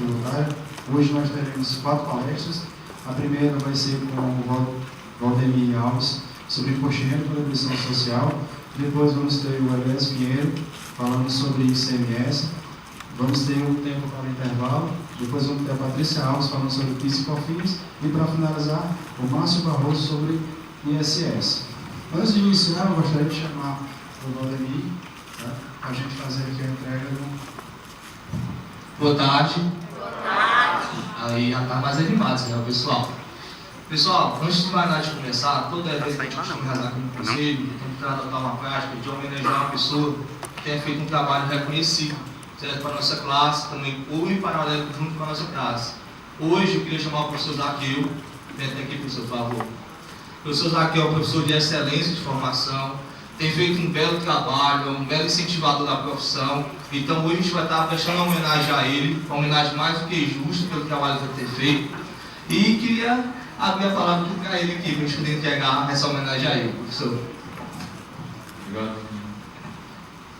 tributária. Hoje nós teremos 4 palestras. A primeira vai ser com o Valdemir Alves, sobre imposto de renda e contribuição social. Depois vamos ter o Elias Pinheiro, falando sobre ICMS. Vamos ter um tempo para o intervalo. Depois vamos ter a Patrícia Alves, falando sobre PIS e COFINS. E para finalizar, o Márcio Barroso, sobre ISS. Antes de iniciar, eu gostaria de chamar o Valdemir, tá, para a gente fazer aqui a entrega do... Boa tarde. Boa tarde. Aí já está mais animado, né, pessoal? Pessoal, antes de mais nada de começar, toda vez que a gente costuma rezar aqui no conselho, temos que adotar uma prática de homenagear uma pessoa que tenha feito um trabalho reconhecido, certo? Para a nossa classe, também ou em paralelo junto com a nossa classe. Hoje eu queria chamar o professor Zaqueu, vem até aqui, professor, por favor. O professor Zaqueu é um professor de excelência de formação, tem feito um belo trabalho, um belo incentivador da profissão. Então hoje a gente vai estar prestando uma homenagem a ele, uma homenagem mais do que justa pelo trabalho que ele tem feito. E queria abrir a palavra para ele aqui, para a gente poder entregar essa homenagem a ele, professor. Obrigado.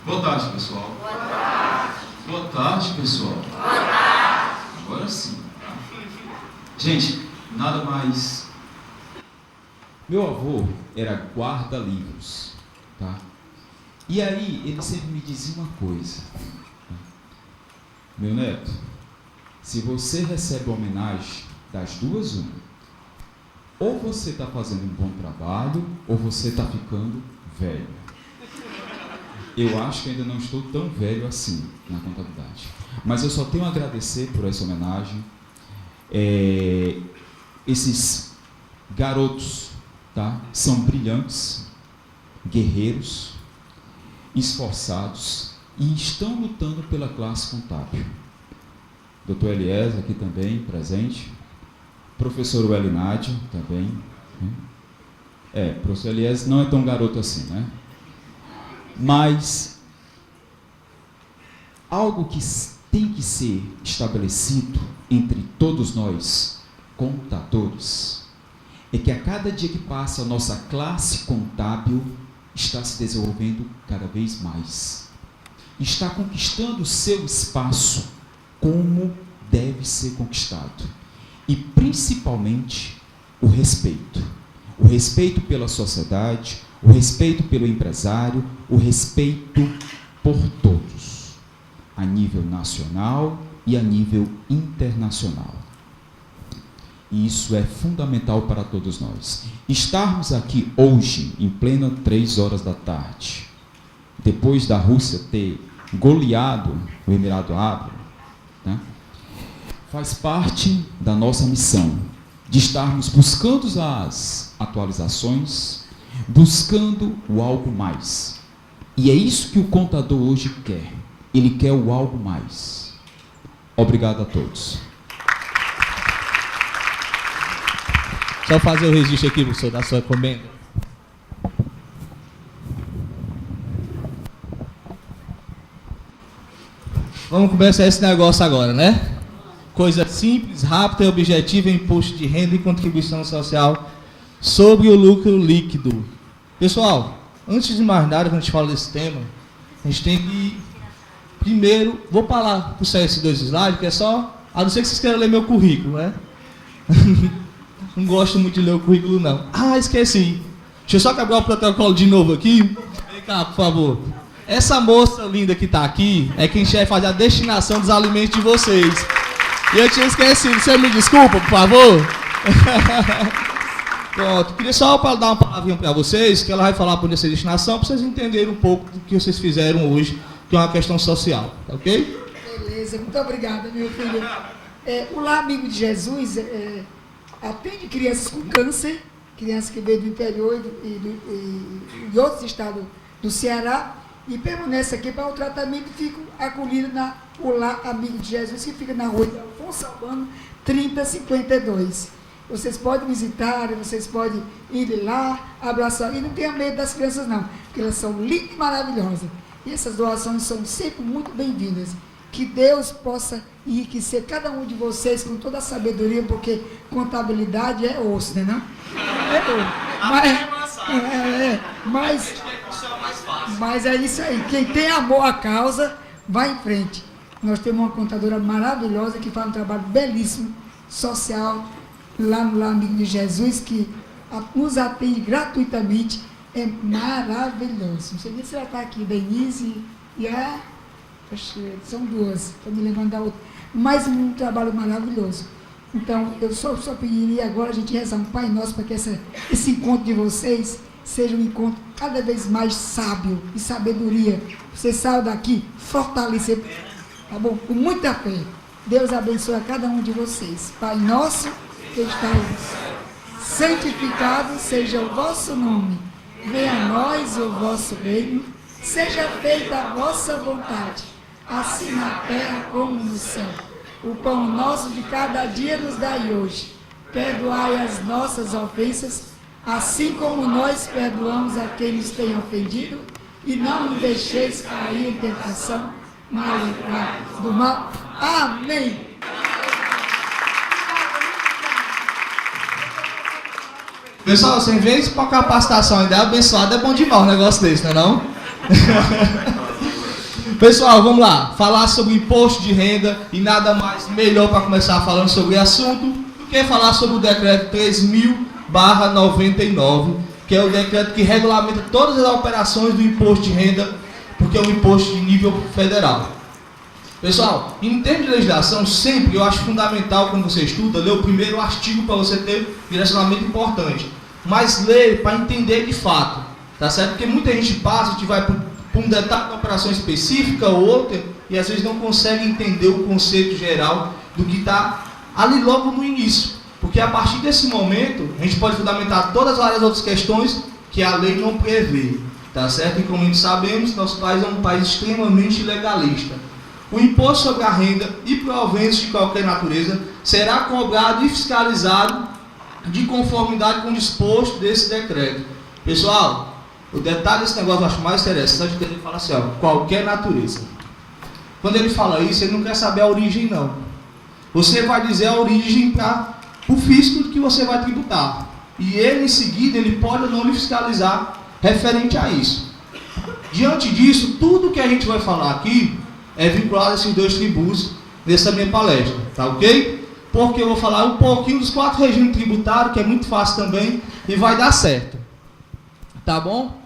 Boa tarde, pessoal. Boa tarde. Boa tarde, pessoal. Boa tarde. Agora sim. Gente, nada mais. Meu avô era guarda-livros, tá? E aí ele sempre me dizia uma coisa: meu neto, se você recebe homenagem, das duas uma, ou você está fazendo um bom trabalho, ou você está ficando velho. Eu acho que ainda não estou tão velho assim na contabilidade, mas eu só tenho a agradecer por essa homenagem. Esses garotos, tá, são brilhantes, guerreiros, esforçados e estão lutando pela classe contábil. Dr. Elias aqui também presente, professor Welinádio também. Professor Elias não é tão garoto assim, né? Mas algo que tem que ser estabelecido entre todos nós, contadores, é que a cada dia que passa a nossa classe contábil está se desenvolvendo cada vez mais. Está conquistando o seu espaço como deve ser conquistado. E principalmente o respeito. O respeito pela sociedade, o respeito pelo empresário, o respeito por todos, a nível nacional e a nível internacional. E isso é fundamental para todos nós. Estarmos aqui hoje, em plena 3 horas da tarde, depois da Rússia ter goleado o Emirado Árabe, né, faz parte da nossa missão, de estarmos buscando as atualizações, buscando o algo mais. E é isso que o contador hoje quer. Ele quer o algo mais. Obrigado a todos. Só fazer o registro aqui, professor, da sua encomenda. Vamos começar esse negócio agora, né? Coisa simples, rápida e objetiva: imposto de renda e contribuição social sobre o lucro líquido. Pessoal, antes de mais nada, quando a gente fala desse tema, a gente tem que... Primeiro, vou falar para esses 2 slides, que é só... A não ser que vocês queiram ler meu currículo, né? Não gosto muito de ler o currículo, não. Ah, esqueci. Deixa eu só quebrar o protocolo de novo aqui. Vem cá, por favor. Essa moça linda que está aqui é quem vai fazer a destinação dos alimentos de vocês. E eu tinha esquecido. Você me desculpa, por favor? Pronto. Queria só dar uma palavrinha para vocês, que ela vai falar por essa destinação, para vocês entenderem um pouco do que vocês fizeram hoje, que é uma questão social. Tá ok? Beleza. Muito obrigada, meu filho. O Lar Amigo de Jesus atende crianças com câncer, crianças que vêm do interior e de outros estados do Ceará, e permanece aqui para o tratamento e ficam acolhidos na Lar Amigo de Jesus, que fica na rua de Afonso Albano, 3052. Vocês podem visitar, vocês podem ir lá, abraçar, e não tenha medo das crianças não, porque elas são lindas e maravilhosas. E essas doações são sempre muito bem-vindas. Que Deus possa enriquecer cada um de vocês com toda a sabedoria, porque contabilidade é osso, né, não? Mas é isso aí. Quem tem amor à causa, vai em frente. Nós temos uma contadora maravilhosa que faz um trabalho belíssimo, social, lá no Lar Amigo de Jesus, que nos atende gratuitamente. É maravilhoso. Não sei nem se ela está aqui, Denise e a... São duas, estou me lembrando da outra. Mas um trabalho maravilhoso. Então, eu só pediria agora a gente rezar um Pai Nosso para que esse encontro de vocês seja um encontro cada vez mais sábio e sabedoria. Você saiu daqui fortalecer, tá bom? Com muita fé. Deus abençoe a cada um de vocês. Pai Nosso que estais, santificado seja o vosso nome. Venha a nós o vosso reino. Seja feita a vossa vontade, assim na terra como no céu. O pão nosso de cada dia nos dai hoje. Perdoai as nossas ofensas, assim como nós perdoamos a quem nos tem ofendido, e não nos deixeis cair em tentação, mas livrai-nos do mal. Amém. Pessoal, sem vez para capacitação ainda abençoado, é bom demais um negócio desse, não é não? Pessoal, vamos lá, falar sobre o imposto de renda, e nada mais melhor para começar falando sobre o assunto do que falar sobre o decreto 3000/99, que é o decreto que regulamenta todas as operações do imposto de renda, porque é um imposto de nível federal. Pessoal, em termos de legislação, sempre eu acho fundamental, quando você estuda, ler o primeiro artigo para você ter direcionamento importante, mas ler para entender de fato, tá certo? Porque muita gente passa, a gente vai para um detalhe de operação específica ou outra, e às vezes não consegue entender o conceito geral do que está ali logo no início, porque a partir desse momento, a gente pode fundamentar todas as várias outras questões que a lei não prevê, tá certo? E como a gente sabemos, nosso país é um país extremamente legalista. O imposto sobre a renda e proventos de qualquer natureza será cobrado e fiscalizado de conformidade com o disposto desse decreto. Pessoal, o detalhe desse negócio eu acho mais interessante, que ele fala assim, ó, qualquer natureza. Quando ele fala isso, ele não quer saber a origem, não. Você vai dizer a origem para o fisco que você vai tributar. E ele, em seguida, ele pode ou não lhe fiscalizar referente a isso. Diante disso, tudo que a gente vai falar aqui é vinculado a esses dois tributos nessa minha palestra, tá ok? Porque eu vou falar um pouquinho dos 4 regimes tributários, que é muito fácil também, e vai dar certo. Tá bom?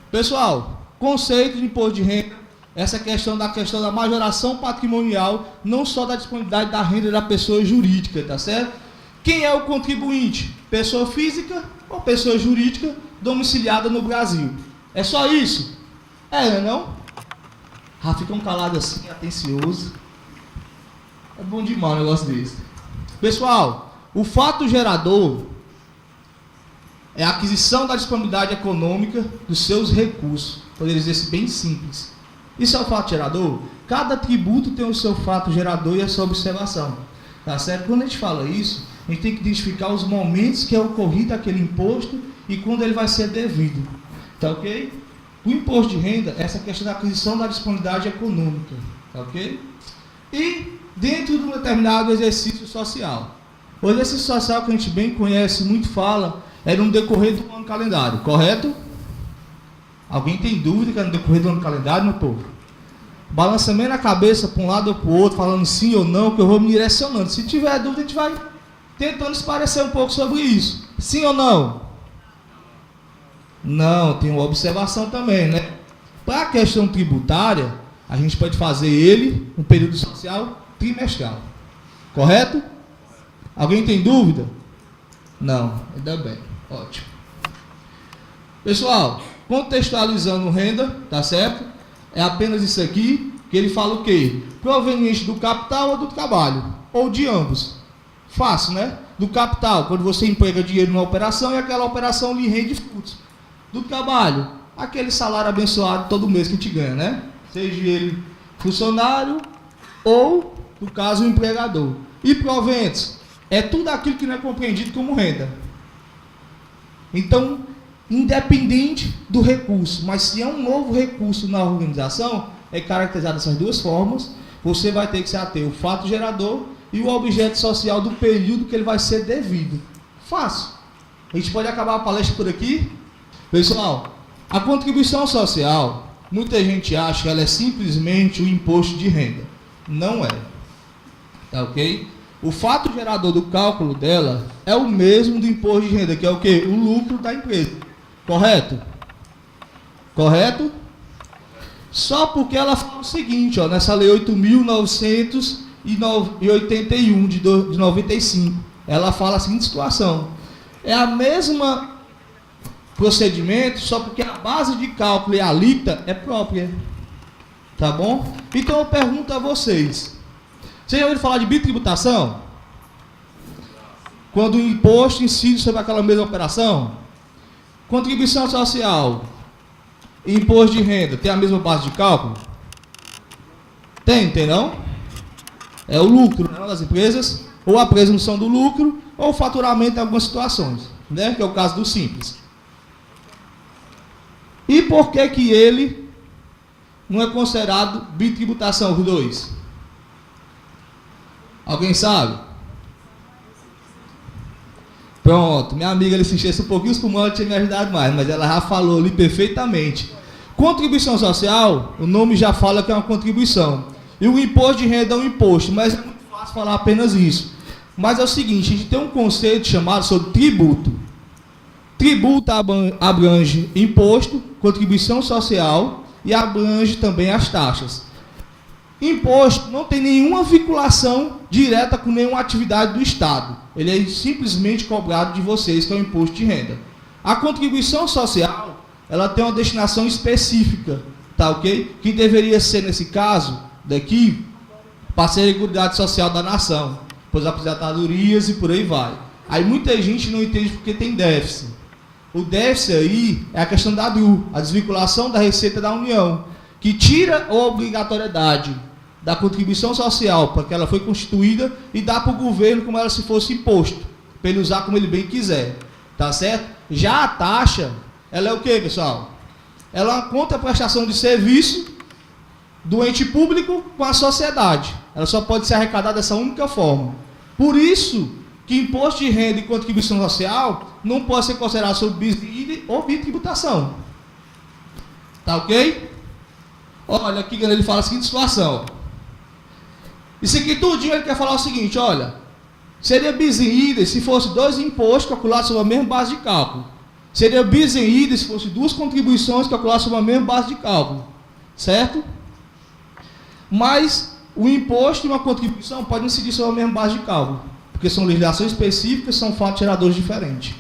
Pessoal, conceito de imposto de renda, essa questão da majoração patrimonial, não só da disponibilidade da renda da pessoa jurídica, tá certo? Quem é o contribuinte? Pessoa física ou pessoa jurídica domiciliada no Brasil. É só isso? Não? Ah, ficam calados assim, atencioso. É bom demais um negócio desse. Pessoal, o fato gerador é a aquisição da disponibilidade econômica dos seus recursos. Poderia dizer bem simples. Isso é o fato gerador? Cada tributo tem o seu fato gerador e a sua observação. Tá certo? Quando a gente fala isso, a gente tem que identificar os momentos que é ocorrido aquele imposto e quando ele vai ser devido. Tá ok? O imposto de renda é essa questão da aquisição da disponibilidade econômica, tá ok? E dentro de um determinado exercício social. O exercício social que a gente bem conhece, muito fala, é no decorrer do ano calendário, correto? Alguém tem dúvida que é no decorrer do ano calendário, meu povo? Balança meio na cabeça para um lado ou para o outro, falando sim ou não, que eu vou me direcionando. Se tiver dúvida, a gente vai tentando esclarecer um pouco sobre isso. Sim ou não? Não, tem uma observação também, né? Para a questão tributária, a gente pode fazer ele um período social trimestral. Correto? Alguém tem dúvida? Não, ainda bem. Ótimo. Pessoal, contextualizando renda, tá certo? É apenas isso aqui, que ele fala o quê? Proveniente do capital ou do trabalho, ou de ambos. Fácil, né? Do capital, quando você emprega dinheiro numa operação e aquela operação lhe rende frutos. Do trabalho, aquele salário abençoado todo mês que a gente ganha, né? Seja ele funcionário ou, no caso, o empregador. E proventos, é tudo aquilo que não é compreendido como renda. Então, independente do recurso, mas se é um novo recurso na organização, é caracterizado dessas duas formas, você vai ter que se ater ao fato gerador e o objeto social do período que ele vai ser devido. Fácil. A gente pode acabar a palestra por aqui. Pessoal, a contribuição social, muita gente acha que ela é simplesmente o imposto de renda. Não é. Tá ok? O fato gerador do cálculo dela é o mesmo do imposto de renda, que é o quê? O lucro da empresa. Correto? Correto? Só porque ela fala o seguinte, ó, nessa lei 8.981 de 95, ela fala a seguinte situação: é a mesma procedimento, só porque a base de cálculo e a alíquota é própria. Tá bom? Então eu pergunto a vocês: vocês já ouviram falar de bitributação? Quando o imposto incide sobre aquela mesma operação? Contribuição social e imposto de renda tem a mesma base de cálculo? Tem não? É o lucro, né, das empresas, ou a presunção do lucro, ou o faturamento em algumas situações, né, que é o caso do Simples. E por que ele não é considerado bitributação, os dois? Alguém sabe? Pronto, minha amiga, ele se enchesse um pouquinho os pulmões, tinha me ajudado mais, mas ela já falou ali perfeitamente. Contribuição social, o nome já fala que é uma contribuição. E o imposto de renda é um imposto, mas é muito fácil falar apenas isso. Mas é o seguinte, a gente tem um conceito chamado sobre tributo. Tributo abrange imposto, contribuição social e abrange também as taxas. Imposto não tem nenhuma vinculação direta com nenhuma atividade do Estado. Ele é simplesmente cobrado de vocês, que é o imposto de renda. A contribuição social, ela tem uma destinação específica, tá ok? Que deveria ser, nesse caso, daqui, para a Seguridade Social da Nação, para as aposentadorias e por aí vai. Aí muita gente não entende porque tem déficit. O déficit aí é a questão da DRU, a desvinculação da Receita da União, que tira a obrigatoriedade da contribuição social, porque ela foi constituída, e dá para o governo como ela se fosse imposto, para ele usar como ele bem quiser, tá certo? Já a taxa, ela é o que, pessoal? Ela é uma contraprestação de serviço do ente público com a sociedade. Ela só pode ser arrecadada dessa única forma. Por isso que imposto de renda e contribuição social não pode ser considerado sob bis ou bitributação. Tá ok? Olha, aqui ele fala a seguinte situação. Isso aqui tudinho ele quer falar o seguinte, olha, seria bis em ida se fosse dois impostos calculados sobre a mesma base de cálculo. Seria bis em ida se fosse duas contribuições calculadas sobre a mesma base de cálculo. Certo? Mas o imposto e uma contribuição podem incidir sobre a mesma base de cálculo, porque são legislações específicas, são fatos geradores diferentes.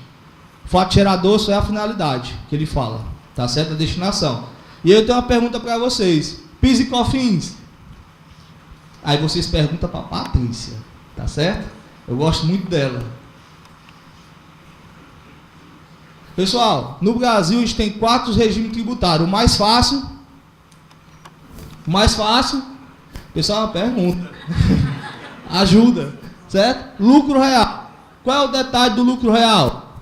O fato gerador só é a finalidade que ele fala, tá certo? A destinação. E eu tenho uma pergunta para vocês: PIS e COFINS? Aí vocês perguntam para a Patrícia, tá certo? Eu gosto muito dela. Pessoal, no Brasil a gente tem 4 regimes tributários. O mais fácil? Pessoal, uma pergunta. Ajuda, certo? Lucro real. Qual é o detalhe do lucro real?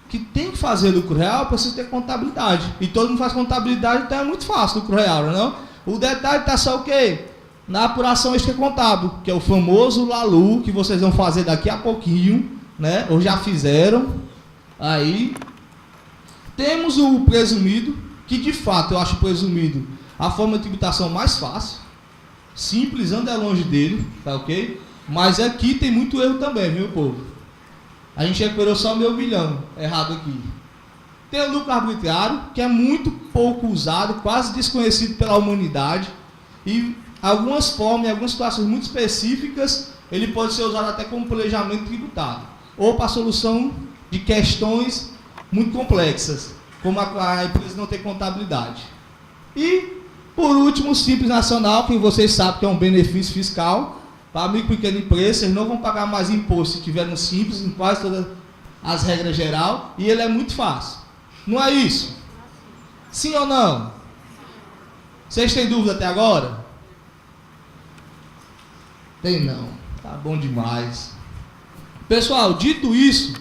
Que tem que fazer lucro real, precisa ter contabilidade. E todo mundo faz contabilidade, então é muito fácil lucro real, não é? O detalhe está só o quê? Na apuração extra contábil, que é o famoso LALU, que vocês vão fazer daqui a pouquinho, né? Ou já fizeram. Aí temos o presumido, que de fato eu acho presumido a forma de tributação mais fácil, simples, anda longe dele, tá ok? Mas aqui tem muito erro também, viu, povo? A gente recuperou só 1.000 milhão, errado aqui. Tem o lucro arbitrário, que é muito pouco usado, quase desconhecido pela humanidade, e algumas formas, em algumas situações muito específicas, ele pode ser usado até como planejamento tributário, ou para solução de questões muito complexas, como a empresa não ter contabilidade. E, por último, o Simples Nacional, que vocês sabem que é um benefício fiscal para micro e pequena empresa. Eles não vão pagar mais imposto se tiver no Simples, em quase todas as regras gerais, e ele é muito fácil. Não é isso? Sim ou não? Vocês têm dúvida até agora? Tem não. Tá bom demais. Pessoal, dito isso,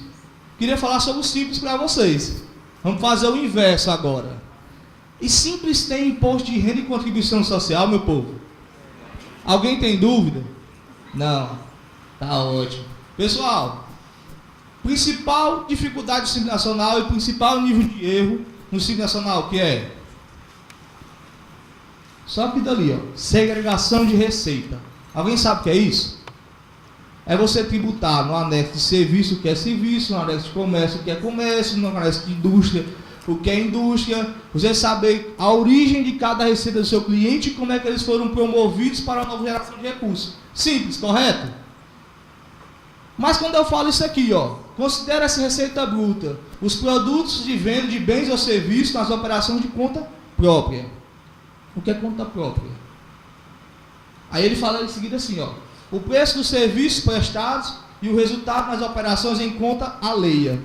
queria falar sobre o Simples para vocês. Vamos fazer o inverso agora. E Simples tem imposto de renda e contribuição social, meu povo? Alguém tem dúvida? Não. Tá ótimo. Pessoal, principal dificuldade do Simples Nacional e principal nível de erro no Simples Nacional, que é? Só que dali, ó, segregação de receita. Alguém sabe o que é isso? É você tributar no anexo de serviço o que é serviço, no anexo de comércio o que é comércio, no anexo de indústria o que é indústria, você saber a origem de cada receita do seu cliente e como é que eles foram promovidos para a nova geração de recursos. Simples, correto? Mas quando eu falo isso aqui, ó, considera essa receita bruta os produtos de venda de bens ou serviços nas operações de conta própria. O que é conta própria? Aí ele fala em seguida assim, ó, o preço dos serviços prestados e o resultado nas operações em conta alheia.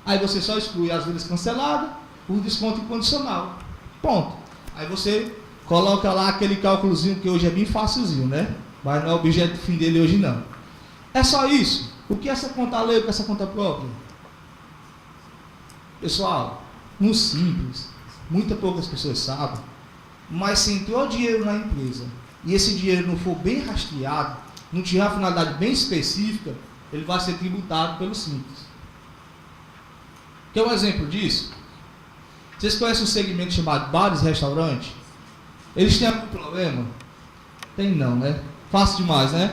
Aí você só exclui as vendas canceladas, o desconto incondicional. Ponto. Aí você coloca lá aquele cálculozinho que hoje é bem facilzinho, né? Mas não é o objeto fim dele hoje não. É só isso. O que é essa conta alheia, o que é essa conta própria? Pessoal, no simples, muitas poucas pessoas sabem, mas se entrou dinheiro na empresa e esse dinheiro não for bem rastreado, não tiver uma finalidade bem específica, ele vai ser tributado pelo simples. Quer um exemplo disso? Vocês conhecem um segmento chamado bares e restaurantes? Eles têm algum problema? Tem não, né? Fácil demais, né?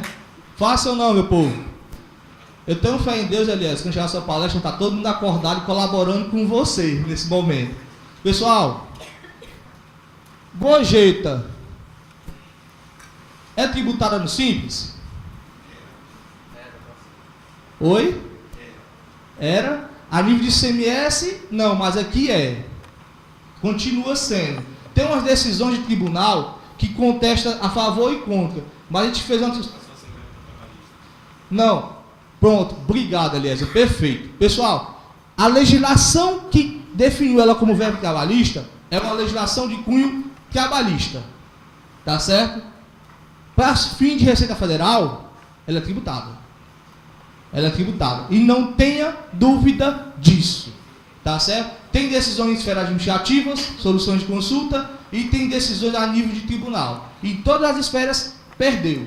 Fácil ou não, meu povo? Eu tenho fé em Deus, aliás, quando chegar a sua palestra, está todo mundo acordado e colaborando com você nesse momento. Pessoal, gorjeta é tributada no Simples? Oi? Era? A nível de ICMS, não, mas aqui é. Continua sendo. Tem umas decisões de tribunal que contesta a favor e contra. Mas a gente fez uma... Não. Pronto. Obrigado, Eliezer. Perfeito. Pessoal, a legislação que definiu ela como verbo trabalhista é uma legislação de cunho trabalhista. Tá certo? Para fim de Receita Federal, ela é tributada. Ela é tributada. E não tenha dúvida disso. Tá certo? Tem decisões em esferas administrativas, soluções de consulta, e tem decisões a nível de tribunal. Em todas as esferas, perdeu.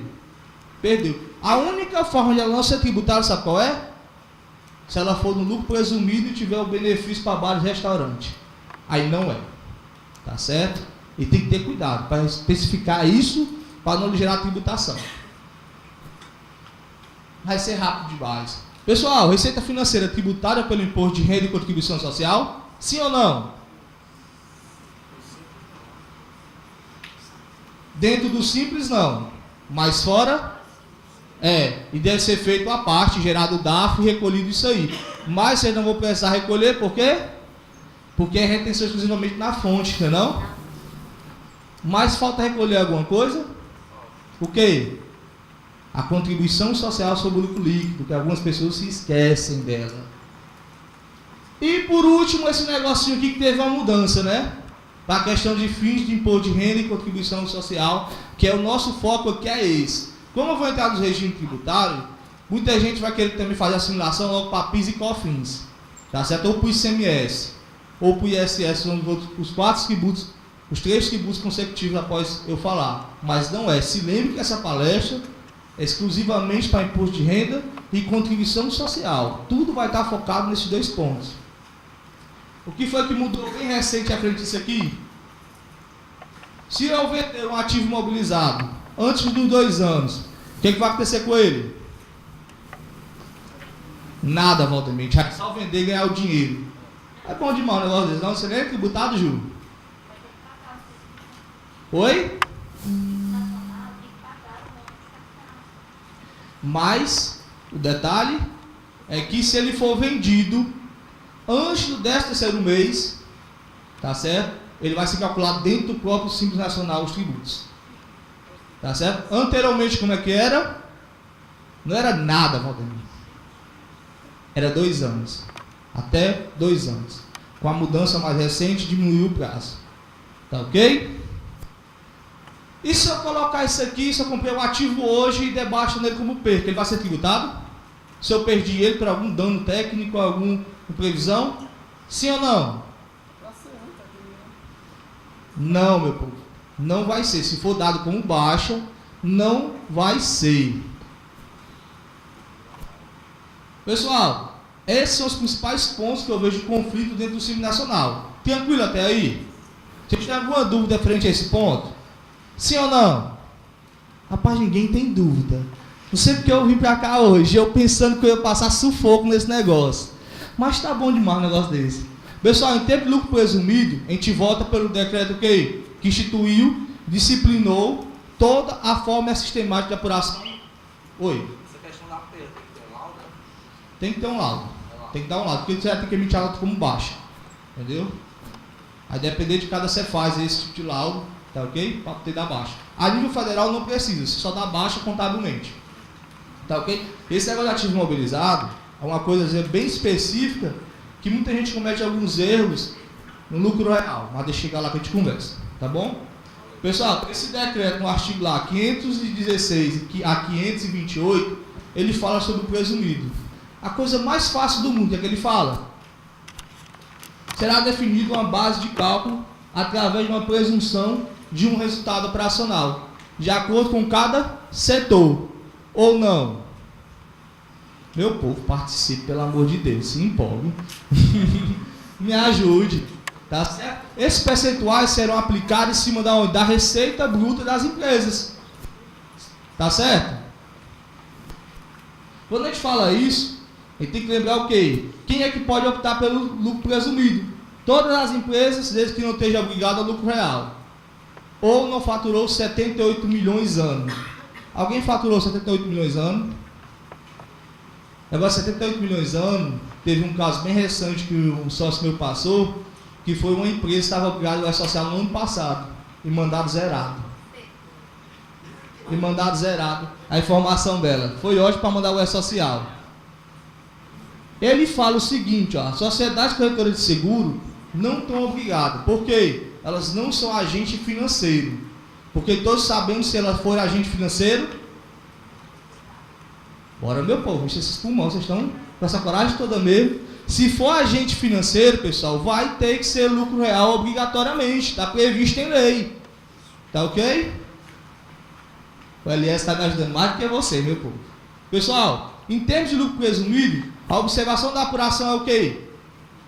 Perdeu. A única forma de ela não ser tributada, sabe qual é? Se ela for no lucro presumido e tiver o benefício para bares e restaurantes. Aí não é. Tá certo? E tem que ter cuidado para especificar isso, para não lhe gerar tributação. Vai ser rápido demais. Pessoal, receita financeira tributada pelo imposto de renda e contribuição social? Sim ou não? Dentro do simples, não. Mas fora, é. E deve ser feito a parte, gerado o DAF e recolhido isso aí. Mas vocês não vão precisar recolher, por quê? Porque é retenção exclusivamente na fonte, não? Mas falta recolher alguma coisa? O quê? A contribuição social sobre o lucro líquido, que algumas pessoas se esquecem dela. E por último, esse negocinho aqui que teve uma mudança, né? Para a questão de fins de imposto de renda e contribuição social, que é o nosso foco aqui, é esse. Como eu vou entrar nos regimes tributários, muita gente vai querer também fazer assimilação logo para PIS e COFINS, tá certo? Ou para o ICMS, ou para o ISS, são os 4 tributos, os 3 tributos consecutivos após eu falar. Mas não é. Se lembre que essa palestra exclusivamente para imposto de renda e contribuição social. Tudo vai estar focado nesses 2 pontos. O que foi que mudou bem recente à frente disso aqui? Se eu vender um ativo imobilizado antes dos 2 anos, o que vai acontecer com ele? Nada, Valdemir. É só vender e ganhar o dinheiro. É bom demais o negócio desse. Não, você nem é tributado, Ju? Oi? Mas o detalhe é que se ele for vendido antes do 13º mês, tá certo? Ele vai ser calculado dentro do próprio Simples Nacional os tributos. Tá certo? Anteriormente, como é que era? Não era nada, Valdemir. Era 2 anos. Até 2 anos. Com a mudança mais recente, diminuiu o prazo. Tá ok? E se eu colocar isso aqui, se eu comprei um ativo hoje e debaixo nele como perca, ele vai ser tributado? Se eu perdi ele por algum dano técnico, alguma previsão? Sim ou não? Não, meu povo. Não vai ser. Se for dado como baixa, não vai ser. Pessoal, esses são os principais pontos que eu vejo de conflito dentro do Simples Nacional. Tranquilo até aí? Vocês têm alguma dúvida frente a esse ponto? Sim ou não? Rapaz, ninguém tem dúvida. Não sei porque eu vim para cá hoje, eu pensando que eu ia passar sufoco nesse negócio. Mas tá bom demais um negócio desse. Pessoal, em tempo de lucro presumido, a gente volta pelo decreto que instituiu, disciplinou toda a forma e a sistemática de apuração. Oi? Essa questão da perda, tem que ter um laudo? Tem que ter um laudo. Tem que dar um laudo, porque você vai ter que emitir a nota como baixa. Entendeu? Aí depender de cada você faz esse tipo de laudo, tá ok? Para poder dar baixa. A nível federal não precisa, você só dá baixa contabilmente. Tá ok? Esse negócio de ativo imobilizado é uma coisa bem específica que muita gente comete alguns erros no lucro real. Mas deixa eu chegar lá que a gente conversa. Tá bom? Pessoal, esse decreto no artigo lá 516 a 528, ele fala sobre o presumido. A coisa mais fácil do mundo, que é que ele fala? Será definida uma base de cálculo através de uma presunção de um resultado operacional, de acordo com cada setor, ou não. Meu povo, participe, pelo amor de Deus, se empolgue. Me ajude. Tá certo? Esses percentuais serão aplicados em cima da receita bruta das empresas. Tá certo? Quando a gente fala isso, a gente tem que lembrar o quê? Quem é que pode optar pelo lucro presumido? Todas as empresas, desde que não esteja obrigado a lucro real. Ou não faturou 78 milhões ano. Alguém faturou 78 milhões ano? Agora, 78 milhões ano, teve um caso bem recente que um sócio meu passou, que foi uma empresa que estava obrigada ao social no ano passado, e mandado zerado. E mandado zerado a informação dela. Foi ótimo para mandar o E-Social. Ele fala o seguinte, ó, as sociedades corretoras de seguro não estão obrigadas. Por quê? Elas não são agente financeiro. Porque todos sabemos, se elas forem agente financeiro, bora meu povo, enche esses pulmões, vocês estão com essa coragem toda mesmo. Se for agente financeiro, pessoal, vai ter que ser lucro real obrigatoriamente. Está previsto em lei. Tá ok? O LS está me ajudando mais do que você, meu povo. Pessoal, em termos de lucro presumido, a observação da apuração é o quê?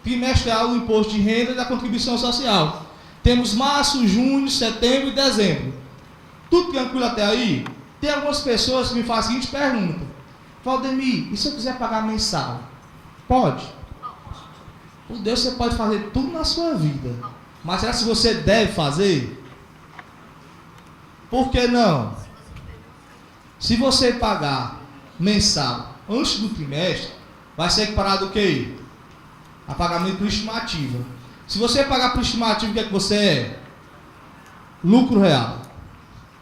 Trimestral do imposto de renda e da contribuição social. Temos março, junho, setembro e dezembro. Tudo tranquilo até aí? Tem algumas pessoas que me fazem a seguinte pergunta. Valdemir, e se eu quiser pagar mensal? Pode. Por Deus, você pode fazer tudo na sua vida. Mas será que você deve fazer? Por que não? Se você pagar mensal antes do trimestre, vai ser equiparado o quê? A pagamento por estimativa. Se você pagar por estimativa, o que é que você é? Lucro real.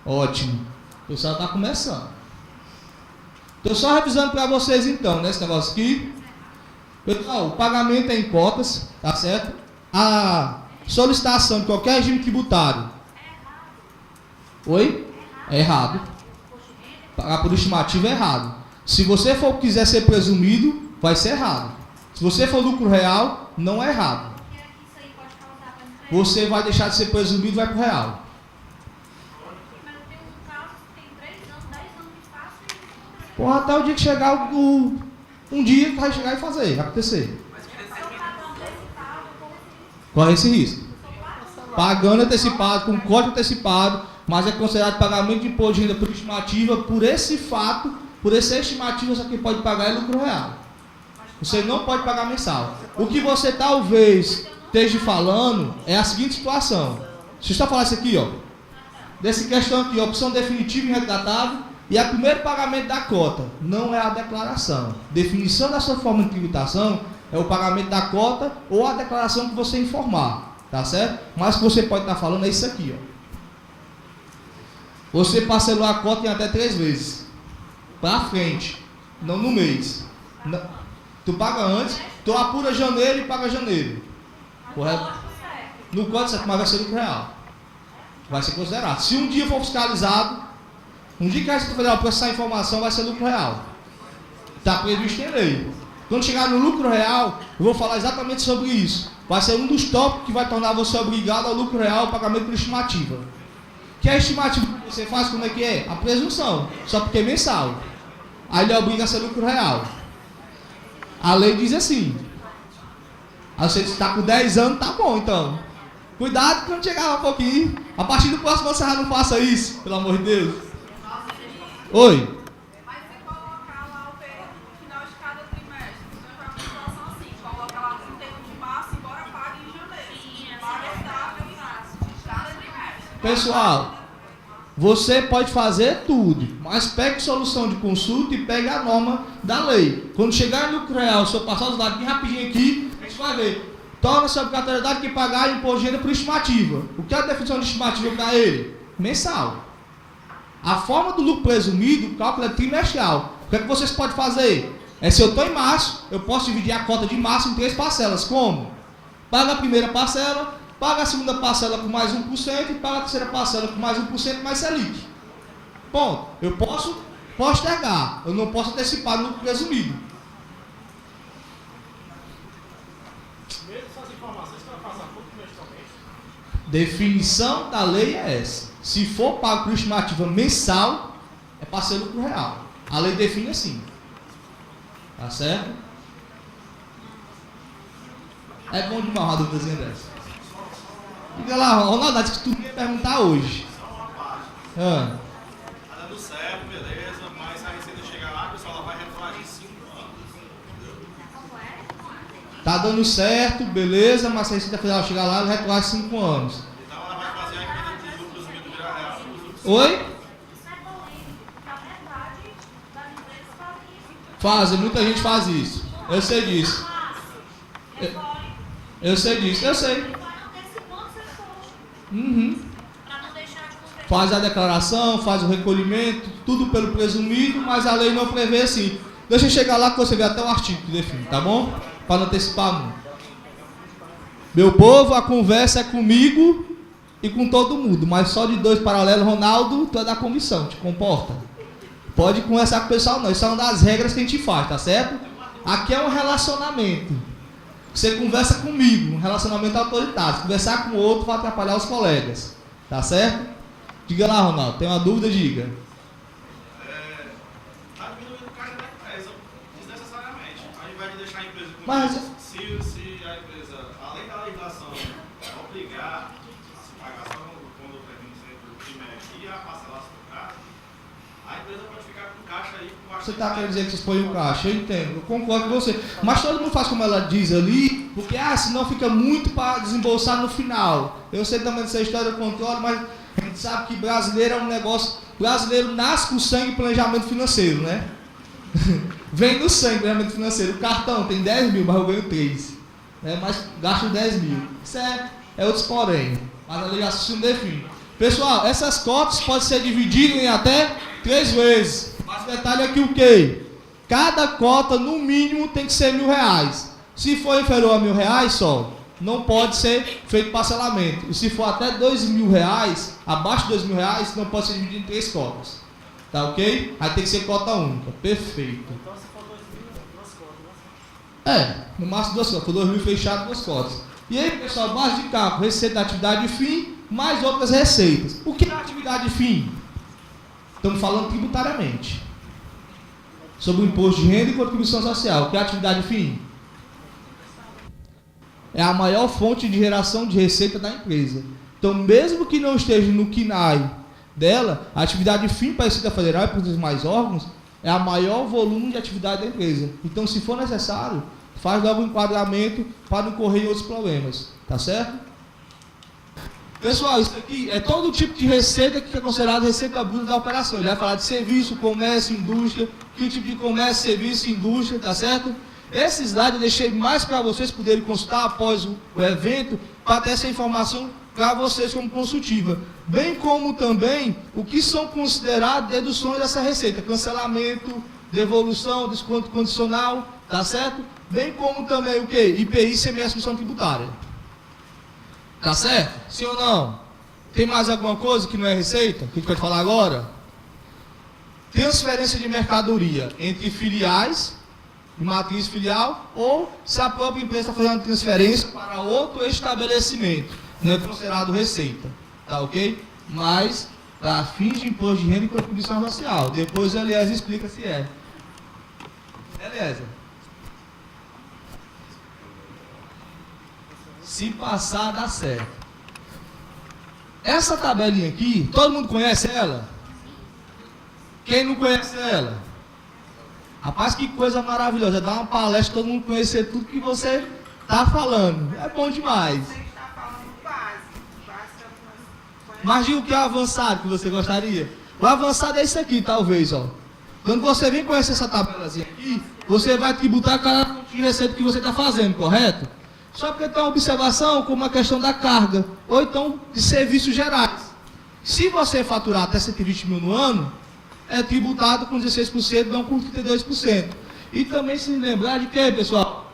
Ótimo. O pessoal está começando. Estou só revisando para vocês então, nesse negócio aqui. Pessoal, o pagamento é em cotas, tá certo? A solicitação de qualquer regime tributário. Oi? É errado. Pagar por estimativa é errado. Se você quiser ser presumido, vai ser errado. Se você for lucro real, não é errado. Você vai deixar de ser presumido e vai para o real. Porra, até o dia que chegar um dia que vai chegar e fazer, vai acontecer. Corre esse risco. Pagando antecipado, com código antecipado, mas é considerado pagamento de imposto de renda por estimativa, por esse fato, por essa estimativa, só que pode pagar é lucro real. Você não pode pagar mensal. O que você talvez esteja falando é a seguinte situação. Deixa eu só falar isso aqui, ó. Dessa questão aqui, opção definitiva e resgatável, e o primeiro pagamento da cota não é a declaração. Definição da sua forma de tributação é o pagamento da cota ou a declaração que você informar, tá certo? Mas o que você pode estar falando é isso aqui, ó. Você parcelou a cota em até 3 vezes. Para frente, não no mês. Tu paga antes, tu apura janeiro e paga janeiro. Correto? No código certo, mas vai ser lucro real. Vai ser considerado. Se um dia for fiscalizado, um dia que a Receita Federal processar a informação, vai ser lucro real. Está previsto em lei. Quando chegar no lucro real, eu vou falar exatamente sobre isso. Vai ser um dos tópicos que vai tornar você obrigado ao lucro real, pagamento por estimativa. Que a estimativa que você faz, como é que é? A presunção. Só porque é mensal. Aí ele obriga a ser lucro real. A lei diz assim. Aí você está com 10 anos, tá bom então. Cuidado quando chegar um pouquinho. A partir do próximo ano você já não faça isso, pelo amor de Deus. Oi. Mas se colocar lá o período no final de cada trimestre, então é uma situação assim, coloca lá 31 de março, embora pague em janeiro. Paga estável em março, de cada trimestre. Pessoal, você pode fazer tudo, mas pegue solução de consulta e pegue a norma da lei. Quando chegar no CREAL, se eu passar os dados bem rapidinho aqui, a gente vai ver. Torna-se obrigatoriedade que pagar imposto de renda por estimativa. O que é a definição de estimativa para ele? Mensal. A forma do lucro presumido, o cálculo é trimestral. O que é que vocês podem fazer? Se eu estou em março, eu posso dividir a cota de março em 3 parcelas. Como? Paga a primeira parcela, paga a segunda parcela com mais 1% e paga a terceira parcela com mais 1% mais Selic. Ponto. Eu posso postergar, eu não posso antecipar no lucro presumido. Definição da lei é essa. Se for pago por estimativa mensal, é para ser lucro real. A lei define assim. Tá certo? É bom demais uma dúvidazinha dessa. Diga lá, Ronaldo, acho que tu ia perguntar hoje. Tá dando certo, beleza, mas se a receita chegar lá, pessoal, ela vai retroagir em 5 anos. Tá dando certo, beleza, mas se a Receita Federal chegar lá, ela retroage 5 anos. Então ela vai fazer a emenda de lucros presumido virar real. Oi? Fazem, muita gente faz isso. Eu sei disso. Eu sei disso, eu sei. Faz a declaração, faz o recolhimento, tudo pelo presumido, mas a lei não prevê assim. Deixa eu chegar lá que você vê até o artigo que define, tá bom? Para não antecipar muito. Meu povo, a conversa é comigo e com todo mundo, mas só de 2 paralelos, Ronaldo, tu é da comissão, te comporta. Pode conversar com o pessoal não, isso é uma das regras que a gente faz, tá certo? Aqui é um relacionamento. Você conversa comigo, um relacionamento autoritário. Se conversar com o outro, vai atrapalhar os colegas. Tá certo? Diga lá, Ronaldo. Tem uma dúvida? Diga. Está diminuindo o caixa da empresa, desnecessariamente. Ao invés de deixar a empresa com Mas se a empresa, além da legislação, obrigar a se pagar só quando termina o trimestre e a parcelar se tocar, a empresa pode ficar com caixa aí. você está querendo dizer que vocês põem o caixa, eu entendo, eu concordo com você. Mas todo mundo faz como ela diz ali, porque senão fica muito para desembolsar no final. Eu sei também dessa história do controle, mas a gente sabe que brasileiro é um negócio. Brasileiro nasce com sangue e planejamento financeiro, né? Vem do sangue, planejamento financeiro. O cartão tem 10 mil, mas eu ganho 3. Mas gasto 10 mil. Isso é outros porém. Mas a legislação define. Pessoal, essas cotas podem ser divididas em até 3 vezes. Mas o detalhe é que o quê? Cada cota, no mínimo, tem que ser R$1.000. Se for inferior a R$1.000 só, não pode ser feito parcelamento. E se for até R$2.000, abaixo de R$2.000, não pode ser dividido em 3 cotas. Tá ok? Aí tem que ser cota única. Perfeito. Então se for 2.000, 2 cotas, né? No máximo 2 cotas. For 2.000 fechado, 2 cotas. E aí, pessoal, base de cálculo, receita da atividade fim, mais outras receitas. O que é a atividade fim? Estamos falando tributariamente. Sobre o imposto de renda e contribuição social. O que é a atividade fim? É a maior fonte de geração de receita da empresa. Então, mesmo que não esteja no KNAI dela, a atividade fim para a Receita Federal e para os demais órgãos é a maior volume de atividade da empresa. Então, se for necessário, faz logo um enquadramento para não correr em outros problemas. Tá certo? Pessoal, isso aqui é todo tipo de receita que é considerado receita bruta da operação. Ele vai falar de serviço, comércio, indústria, que tipo de comércio, serviço, indústria, tá certo? Esses dados eu deixei mais para vocês poderem consultar após o evento, para ter essa informação para vocês como consultiva. Bem como também o que são consideradas deduções dessa receita, cancelamento, devolução, desconto condicional, tá certo? Bem como também o que? IPI, ICMS, Comissão Tributária. Tá certo? Sim ou não? Tem mais alguma coisa que não é receita? Que a gente pode falar agora? Transferência de mercadoria entre filiais e matriz filial, ou se a própria empresa está fazendo transferência para outro estabelecimento. Não é considerado receita. Tá ok? Mas, para fins de imposto de renda e contribuição social. Depois o Eliezer explica se é. Eliezer. Se passar, dá certo. Essa tabelinha aqui, todo mundo conhece ela? Quem não conhece ela? Rapaz, que coisa maravilhosa. Dá uma palestra, todo mundo conhecer tudo que você está falando. É bom demais. Você está falando do básico. O básico é o que nós conhecemos. Mas diga o que é o avançado que você gostaria. O avançado é isso aqui, talvez, ó. Quando você vem conhecer essa tabelazinha aqui, você vai tributar cada fonte de receita que você está fazendo, correto? Só porque tem uma observação como a questão da carga, ou então de serviços gerais. Se você faturar até 120 mil no ano, é tributado com 16%, não com 32%. E também se lembrar de que, pessoal?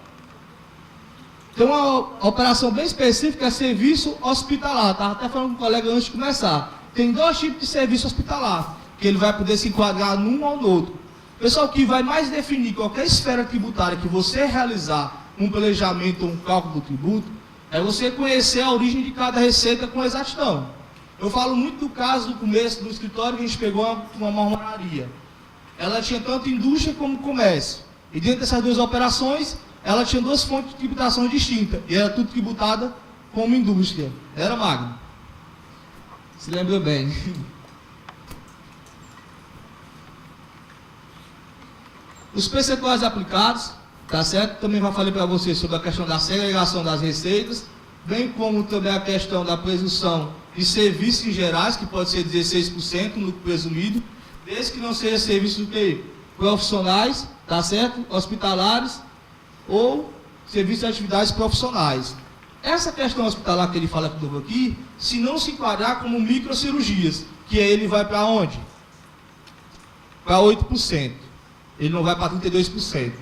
Tem uma operação bem específica, é serviço hospitalar. Estava até falando com o colega antes de começar. Tem 2 tipos de serviço hospitalar, que ele vai poder se enquadrar num ou no outro. Pessoal, o que vai mais definir qualquer esfera tributária que você realizar um planejamento ou um cálculo do tributo, é você conhecer a origem de cada receita com exatidão. Eu falo muito do caso do começo do escritório que a gente pegou uma marmoraria. Ela tinha tanto indústria como comércio. E dentro dessas 2 operações, ela tinha 2 fontes de tributação distintas. E era tudo tributada como indústria. Era Magno. Se lembra bem. Os percentuais aplicados, tá certo? Também já falei para vocês sobre a questão da segregação das receitas, bem como também a questão da presunção de serviços gerais, que pode ser 16% no presumido, desde que não seja serviços profissionais, tá certo? Hospitalares ou serviços de atividades profissionais. Essa questão hospitalar que ele fala de novo aqui, se não se enquadrar como microcirurgias, que aí ele vai para onde? Para 8%. Ele não vai para 32%.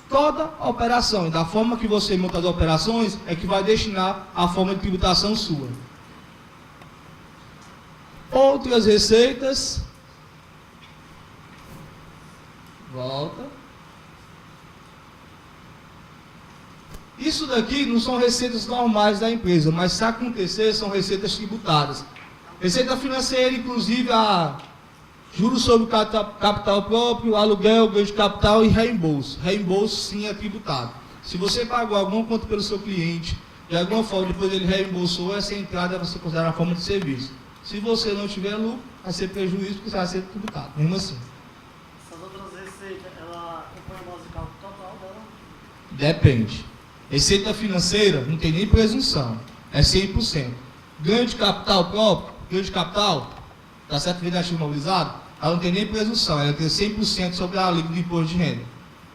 Toda a operação, e da forma que você monta as operações, é que vai destinar a forma de tributação sua. Outras receitas. Volta. Isso daqui não são receitas normais da empresa, mas se acontecer, são receitas tributadas. Receita financeira, inclusive, a juros sobre capital próprio, aluguel, ganho de capital e reembolso. Reembolso, sim, é tributado. Se você pagou alguma conta pelo seu cliente, de alguma forma, depois ele reembolsou, essa entrada vai ser considerada forma de serviço. Se você não tiver lucro, vai ser prejuízo, porque você vai ser tributado, mesmo assim. Essas outras receitas, ela acompanha o nosso cálculo total dela? Depende. Receita financeira não tem nem presunção, é 100%. Ganho de capital próprio, ganho de capital, tá certo? Venda ativo imobilizado, ela não tem nem presunção, ela tem 100% sobre a alíquota do imposto de renda,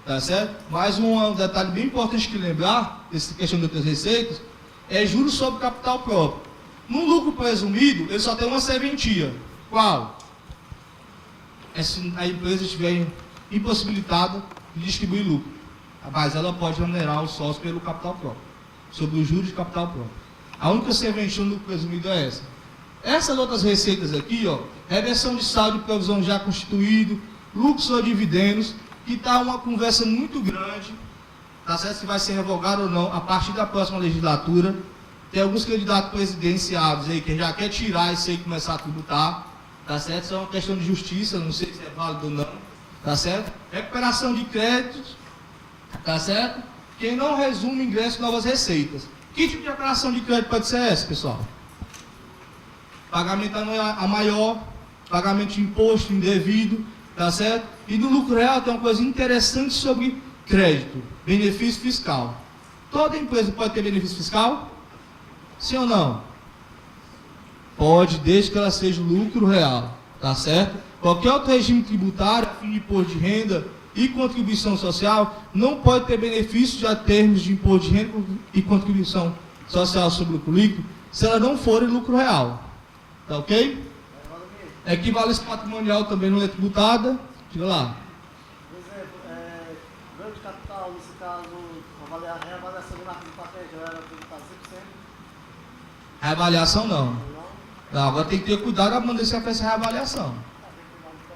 tá certo? Mas um detalhe bem importante que lembrar, dessa questão de outras receitas, é juros sobre capital próprio. No lucro presumido, ele só tem uma serventia. Qual? É se a empresa estiver impossibilitada de distribuir lucro. Mas ela pode remunerar o sócio pelo capital próprio, sobre o juros de capital próprio. A única serventia no lucro presumido é essa. Essas outras receitas aqui, ó, reversão de saldo de provisão já constituído, lucros ou dividendos, que está uma conversa muito grande, tá certo? Se vai ser revogado ou não, a partir da próxima legislatura. Tem alguns candidatos presidenciados aí que já quer tirar isso aí e começar a tributar, tá certo? Isso é uma questão de justiça, não sei se é válido ou não, tá certo? Recuperação de créditos, tá certo? Quem não resume ingresso de novas receitas. Que tipo de recuperação de crédito pode ser essa, pessoal? Pagamento a maior, pagamento de imposto indevido, tá certo? E no lucro real tem uma coisa interessante sobre crédito, benefício fiscal. Toda empresa pode ter benefício fiscal? Sim ou não? Pode, desde que ela seja lucro real, tá certo? Qualquer outro regime tributário, fim de imposto de renda e contribuição social, não pode ter benefício já termos de imposto de renda e contribuição social sobre o lucro líquido, se ela não for em lucro real. Tá ok? Equivalência patrimonial também não é tributada. Diga lá. Por exemplo, ganho de capital, nesse caso, a reavaliação do marco de papel já era tributada 100%? Reavaliação não. Não, agora tem que ter cuidado na maneira que você faz essa reavaliação.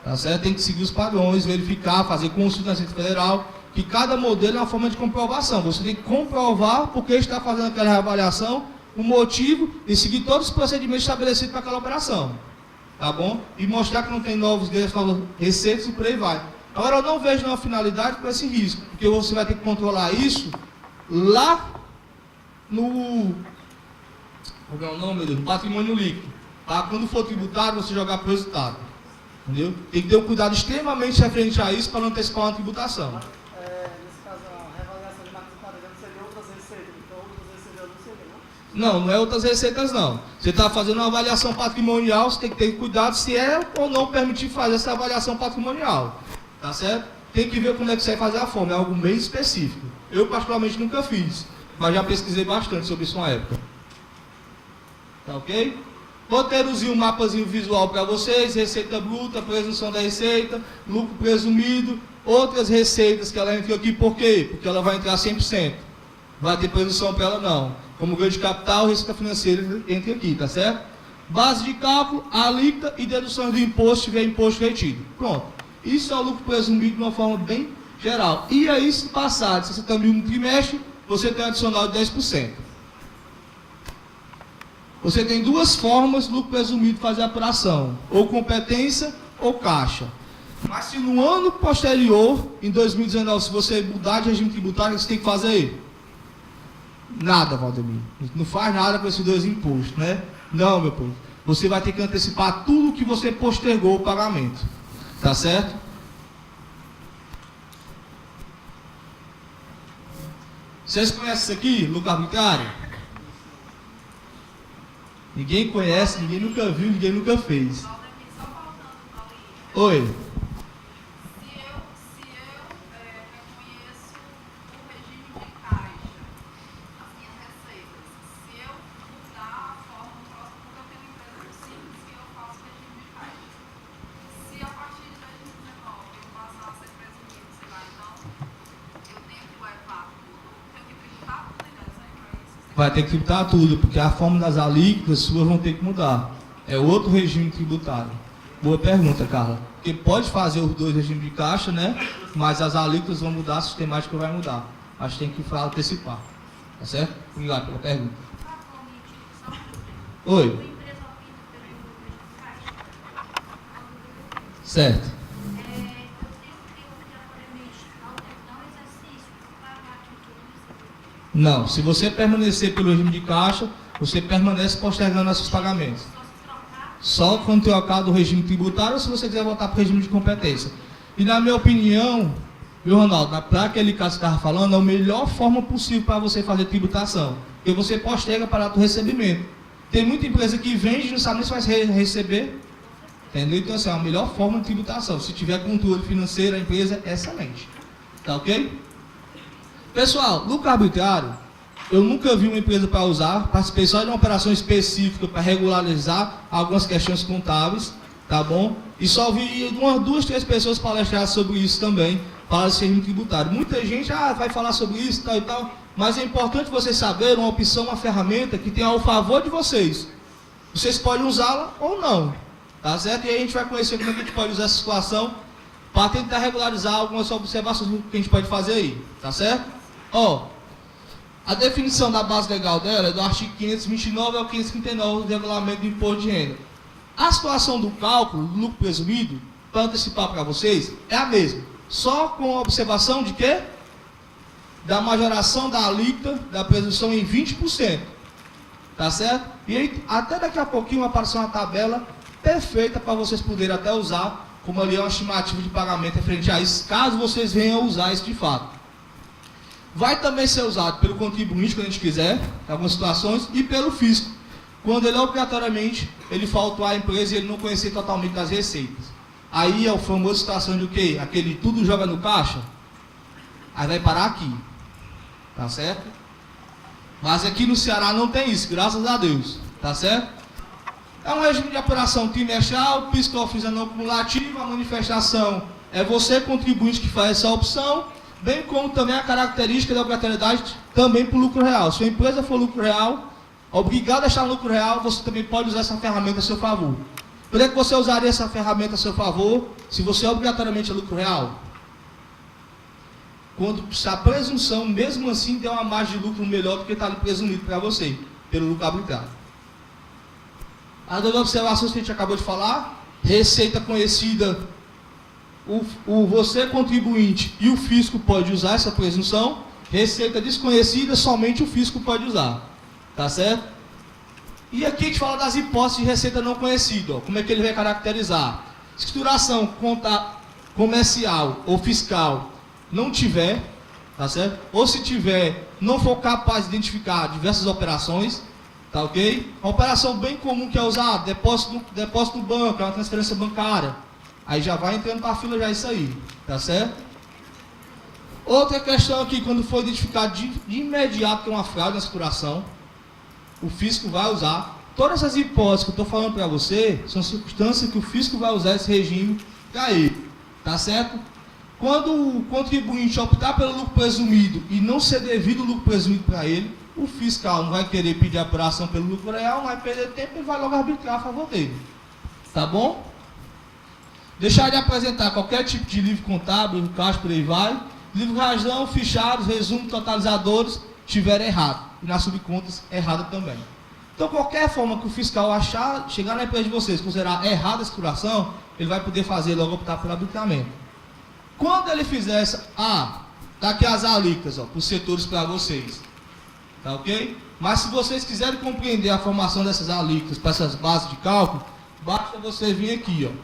Tá certo? Tem que seguir os padrões, verificar, fazer consulta na Receita Federal, que cada modelo é uma forma de comprovação. Você tem que comprovar porque está fazendo aquela reavaliação, o motivo e seguir todos os procedimentos estabelecidos para aquela operação. Tá bom? E mostrar que não tem novos ganhos, novas receitas e por aí vai. Agora, eu não vejo nenhuma finalidade com esse risco, porque você vai ter que controlar isso lá no Qual é o nome, meu Deus? Patrimônio líquido. Para quando for tributário, você jogar para o resultado. Entendeu? Tem que ter um cuidado extremamente referente a isso para não antecipar uma tributação. Nesse caso, a reavaliação de máquinas de pagamento seria outras receitas. Então, outras receitas não seria, não? Não é outras receitas, não. Você está fazendo uma avaliação patrimonial, você tem que ter cuidado se é ou não permitir fazer essa avaliação patrimonial. Tá certo? Tem que ver como é que você vai fazer a forma. É algo bem específico. Eu, particularmente, nunca fiz. Mas já pesquisei bastante sobre isso na época. Tá ok? Roteirozinho, um mapazinho visual para vocês, receita bruta, presunção da receita, lucro presumido, outras receitas que ela entrou aqui, por quê? Porque ela vai entrar 100%. Vai ter presunção para ela não. Como ganho de capital, receita financeira entra aqui, tá certo? Base de cálculo, alíquota e deduções do imposto, se tiver imposto retido. Pronto. Isso é o lucro presumido de uma forma bem geral. E aí, se passar de 60 mil no trimestre, você tem um adicional de 10%. Você tem duas formas do lucro presumido de fazer a apuração, ou competência ou caixa. Mas se no ano posterior, em 2019, se você mudar de regime tributário, você tem que fazer nada, Valdemir. Não faz nada com esses dois impostos, né? Não, meu povo. Você vai ter que antecipar tudo que você postergou o pagamento. Tá certo? Vocês conhecem isso aqui, lucro arbitrário? Ninguém conhece, ninguém nunca viu, ninguém nunca fez. Só faltando uma linha. Oi. Se eu reconheço o regime de caixa, as minhas receitas, se eu mudar a forma no próximo, porque eu tenho uma empresa simples que eu faço regime de caixa. Se a partir de 2019 eu passar a ser presumido, sei lá, então eu tenho que levar tudo, tenho que tributar tudo e dessa empresa. Vai ter que tributar tudo, porque a forma das alíquotas suas vão ter que mudar. É outro regime tributário. Boa pergunta, Carla. Porque pode fazer os dois regimes de caixa, né? Mas as alíquotas vão mudar, a sistemática vai mudar. Mas tem que antecipar. Tá certo? Obrigado pela pergunta. Oi. Certo. Não, se você permanecer pelo regime de caixa, você permanece postergando esses pagamentos. Só quando trocar do regime tributário ou se você quiser voltar para o regime de competência. E na minha opinião, viu, Ronaldo, para aquele caso que você estava falando, é a melhor forma possível para você fazer tributação. Porque você posterga para o recebimento. Tem muita empresa que vende e não sabe nem se vai receber. Entendeu? Então, assim, é a melhor forma de tributação. Se tiver controle financeiro, a empresa é excelente. Tá ok? Pessoal, lucro arbitrário, eu nunca vi uma empresa para usar, participei só de uma operação específica para regularizar algumas questões contábeis, tá bom? E só vi duas, três pessoas palestrar sobre isso também, para ser regime tributário. Muita gente vai falar sobre isso, tal e tal, mas é importante vocês saberem uma opção, uma ferramenta que tem ao favor de vocês. Vocês podem usá-la ou não, tá certo? E aí a gente vai conhecer como é que a gente pode usar essa situação para tentar regularizar algumas observações que a gente pode fazer aí, tá certo? Ó, a definição da base legal dela é do artigo 529 ao 539 do regulamento do imposto de renda. A situação do cálculo do lucro presumido, para antecipar para vocês, é a mesma. Só com a observação de quê? Da majoração da alíquota da presunção em 20%. Tá certo? E aí, até daqui a pouquinho vai aparecer uma tabela perfeita para vocês poderem até usar, como ali é uma estimativa de pagamento referente a isso, caso vocês venham a usar isso de fato. Vai também ser usado pelo contribuinte, quando a gente quiser, em algumas situações, e pelo fisco, quando ele obrigatoriamente ele for autuar a empresa e ele não conhecer totalmente das receitas. Aí é o famoso situação de o quê? Aquele tudo joga no caixa, aí vai parar aqui, tá certo? Mas aqui no Ceará não tem isso, graças a Deus, tá certo? É um regime de apuração trimestral, o PIS/COFINS é não acumulativo, a manifestação é você, contribuinte, que faz essa opção, bem como também a característica da obrigatoriedade também para o lucro real. Se a empresa for lucro real, obrigado a estar no lucro real, você também pode usar essa ferramenta a seu favor. Por que você usaria essa ferramenta a seu favor, se você obrigatoriamente é lucro real? Quando a presunção, mesmo assim, tem uma margem de lucro melhor do que está ali presumido para você, pelo lucro arbitrário. As duas observações que a gente acabou de falar, receita conhecida, você contribuinte e o fisco pode usar essa presunção, receita desconhecida, somente o fisco pode usar, tá certo? E aqui a gente fala das hipóteses de receita não conhecida. Ó. Como é que ele vai caracterizar? Escrituração comercial ou fiscal não tiver, tá certo? Ou se tiver, não for capaz de identificar diversas operações, tá ok? Uma operação bem comum que é usar depósito no banco, é uma transferência bancária. Aí já vai entrando para a fila já isso aí, tá certo? Outra questão aqui, quando for identificado de imediato que é uma fraude na escrituração, o fisco vai usar. Todas essas hipóteses que eu estou falando para você, são circunstâncias que o fisco vai usar esse regime para ele, tá certo? Quando o contribuinte optar pelo lucro presumido e não ser devido o lucro presumido para ele, o fiscal não vai querer pedir apuração pelo lucro real, não vai perder tempo e vai logo arbitrar a favor dele. Tá bom? Deixar de apresentar qualquer tipo de livro contábil, caixa, por aí vai. Livro razão, fichados, resumo, totalizadores, estiver errado. E nas subcontas, errado também. Então, qualquer forma que o fiscal achar, chegar na empresa de vocês, considerar errada a escrituração, ele vai poder fazer logo optar por arbitramento. Quando ele fizer essa... tá aqui as alíquotas, para os setores para vocês. Tá ok? Mas se vocês quiserem compreender a formação dessas alíquotas para essas bases de cálculo, basta você vir aqui, ó.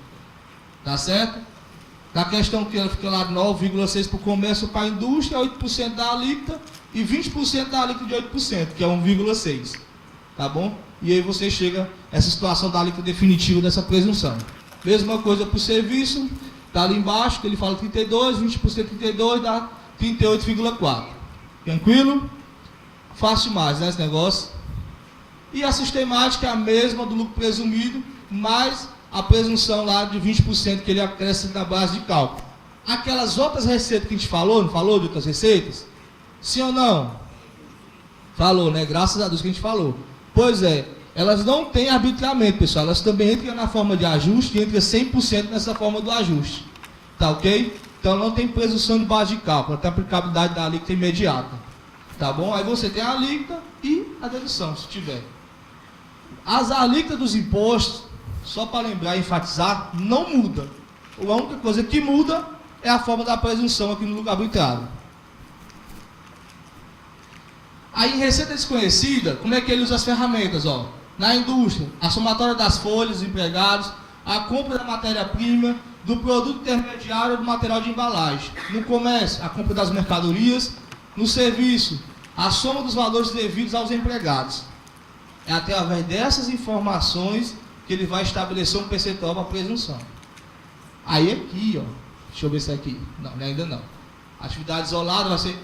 Tá certo? Da questão que ela fica lá 9,6% para o comércio, para a indústria, 8% da alíquota e 20% da alíquota de 8%, que é 1,6%. Tá bom? E aí você chega a essa situação da alíquota definitiva dessa presunção. Mesma coisa para o serviço, tá ali embaixo, que ele fala 32, 20% 32 dá 38,4%. Tranquilo? Fácil demais, né, esse negócio? E a sistemática é a mesma do lucro presumido, mais a presunção lá de 20% que ele acresce na base de cálculo. Aquelas outras receitas que a gente falou, não falou de outras receitas? Sim ou não? Falou, né? Graças a Deus que a gente falou. Pois é, elas não têm arbitramento, pessoal. Elas também entram na forma de ajuste e entram 100% nessa forma do ajuste. Tá ok? Então não tem presunção de base de cálculo, tem aplicabilidade da alíquota imediata. Tá bom? Aí você tem a alíquota e a dedução, se tiver. As alíquotas dos impostos, só para lembrar e enfatizar, não muda. A única coisa que muda é a forma da presunção aqui no lugar arbitrário. Aí em receita desconhecida, como é que ele usa as ferramentas? Ó? Na indústria, a somatória das folhas dos empregados, a compra da matéria-prima, do produto intermediário do material de embalagem. No comércio, a compra das mercadorias. No serviço, a soma dos valores devidos aos empregados. É através dessas informações que ele vai estabelecer um percentual para a presunção. Aí aqui, ó, deixa eu ver se é aqui. Não, ainda não. Atividade isolada vai ser...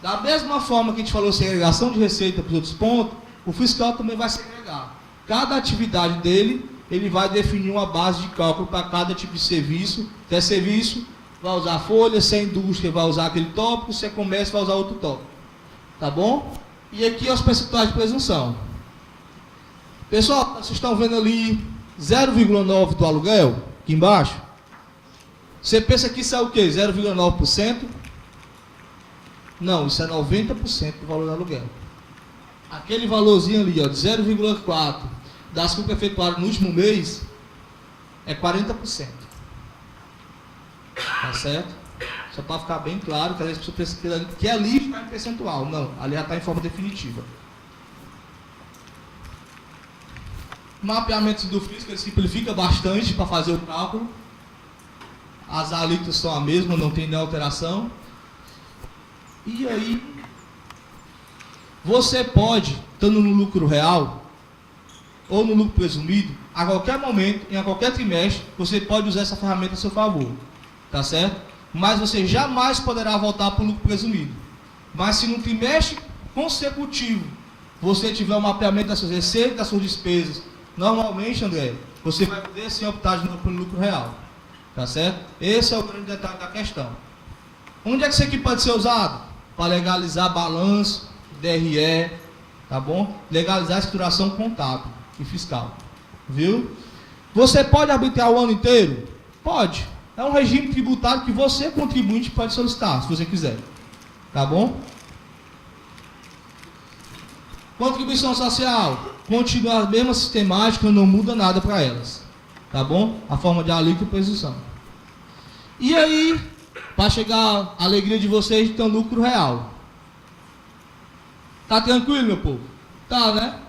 Da mesma forma que a gente falou segregação de receita para os outros pontos, o fiscal também vai segregar. Cada atividade dele, ele vai definir uma base de cálculo para cada tipo de serviço. Se é serviço, vai usar folha, se é indústria, vai usar aquele tópico, se é comércio, vai usar outro tópico. Tá bom? E aqui os percentuais de presunção. Pessoal, vocês estão vendo ali 0,9% do aluguel, aqui embaixo? Você pensa que isso é o quê? 0,9%? Não, isso é 90% do valor do aluguel. Aquele valorzinho ali, ó, de 0,4% das compras efetuadas no último mês, é 40%. Tá certo? Só para ficar bem claro, que às vezes a pessoa pensa que ali está em percentual. Não, ali já está em forma definitiva. Mapeamento do fisco, ele simplifica bastante para fazer o cálculo. As alíquotas são a mesma, não tem nenhuma alteração. E aí, você pode, estando no lucro real, ou no lucro presumido, a qualquer momento, em qualquer trimestre, você pode usar essa ferramenta a seu favor. Tá certo? Mas você jamais poderá voltar para o lucro presumido. Mas se no trimestre consecutivo, você tiver um mapeamento das suas receitas, das suas despesas, normalmente, André, você vai poder sim optar de novo pelo lucro real. Tá certo? Esse é o grande detalhe da questão. Onde é que isso aqui pode ser usado? Para legalizar balanço, DRE, tá bom? Legalizar a escrituração contábil e fiscal. Viu? Você pode arbitrar o ano inteiro? Pode. É um regime tributário que você, contribuinte, pode solicitar, se você quiser. Tá bom? Contribuição social. Continua a mesma sistemática, não muda nada para elas. Tá bom? A forma de alíquota e presunção. E aí, para chegar a alegria de vocês, tem um lucro real. Tá tranquilo, meu povo? Tá, né?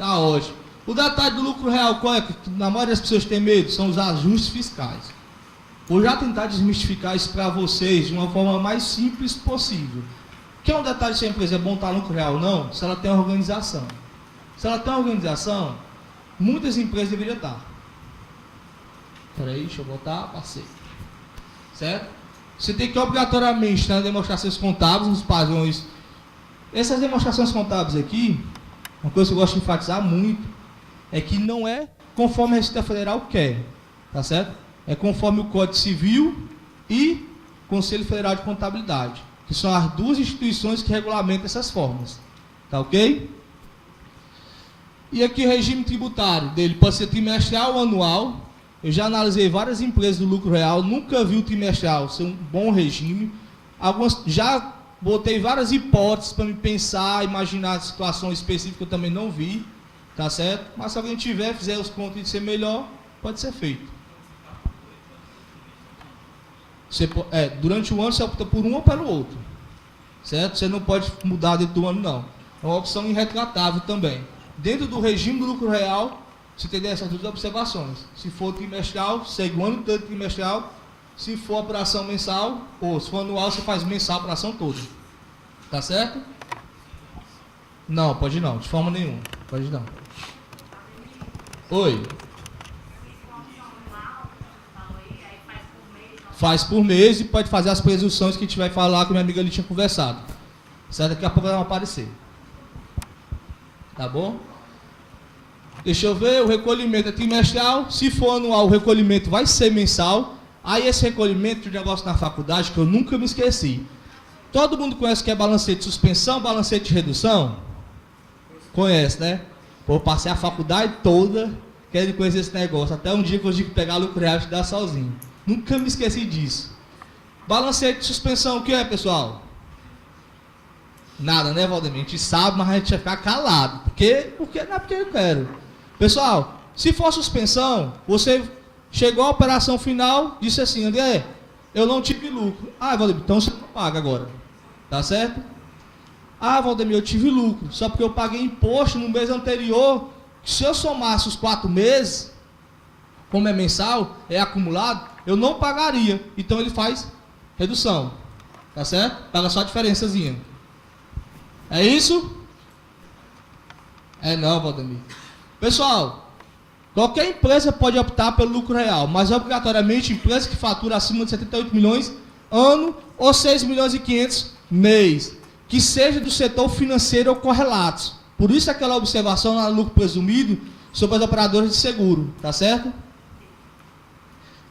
Tá ótimo. O detalhe do lucro real, qual é? Que na maioria das pessoas tem medo, são os ajustes fiscais. Vou já tentar desmistificar isso para vocês de uma forma mais simples possível. Que é um detalhe se a empresa é bom estar lucro real ou não? Se ela tem uma organização. Se ela tem uma organização, muitas empresas deveriam estar. Espera aí, deixa eu botar, passei. Certo? Você tem que obrigatoriamente nas demonstrações contábeis, nos padrões. Essas demonstrações contábeis aqui, uma coisa que eu gosto de enfatizar muito, é que não é conforme a Receita Federal quer, tá certo? É conforme o Código Civil e Conselho Federal de Contabilidade, que são as duas instituições que regulamentam essas formas, tá ok? E aqui o regime tributário dele pode ser trimestral ou anual. Eu já analisei várias empresas do lucro real, nunca vi o trimestral ser um bom regime. Algumas, já botei várias hipóteses para me pensar, imaginar situações específicas que eu também não vi, tá certo? Mas se alguém tiver, fizer os contos de ser melhor, pode ser feito. Você, durante o ano você opta por um ou pelo outro, certo? Você não pode mudar dentro do ano, não. É uma opção irretratável também. Dentro do regime do lucro real, você tem essas duas observações. Se for trimestral, segue o ano todo trimestral. Se for operação mensal, ou se for anual, você faz mensal a operação toda. Tá certo? Não, pode não, de forma nenhuma. Pode não. Oi. Faz por mês e pode fazer as presunções que a gente vai falar, que minha amiga ali tinha conversado. Certo? Daqui a pouco vai aparecer. Tá bom? Deixa eu ver, o recolhimento é trimestral. Se for anual, o recolhimento vai ser mensal. Aí esse recolhimento de negócio na faculdade, que eu nunca me esqueci. Todo mundo conhece o que é balancete de suspensão, balancete de redução? Conhece, né? Pô, eu passei a faculdade toda querendo conhecer esse negócio. Até um dia que eu tive que pegar lucro real e estudar sozinho. Nunca me esqueci disso. Balancete de suspensão, o que é, pessoal? Nada, né, Valdemir? A gente sabe, mas a gente vai ficar calado. Porque não é porque eu quero. Pessoal, se for suspensão, você chegou à operação final, disse assim, André, eu não tive lucro. Ah, Valdemir, então você não paga agora. Tá certo? Ah, Valdemir, eu tive lucro. Só porque eu paguei imposto no mês anterior. Se eu somasse os 4 meses, como é mensal, é acumulado, eu não pagaria. Então ele faz redução. Tá certo? Paga só a diferençazinha. É isso? É não, Valdemir. Pessoal, qualquer empresa pode optar pelo lucro real, mas obrigatoriamente empresa que fatura acima de 78 milhões ano ou 6 milhões e 500 mês, que seja do setor financeiro ou correlatos. Por isso aquela observação lá no lucro presumido sobre as operadoras de seguro, tá certo?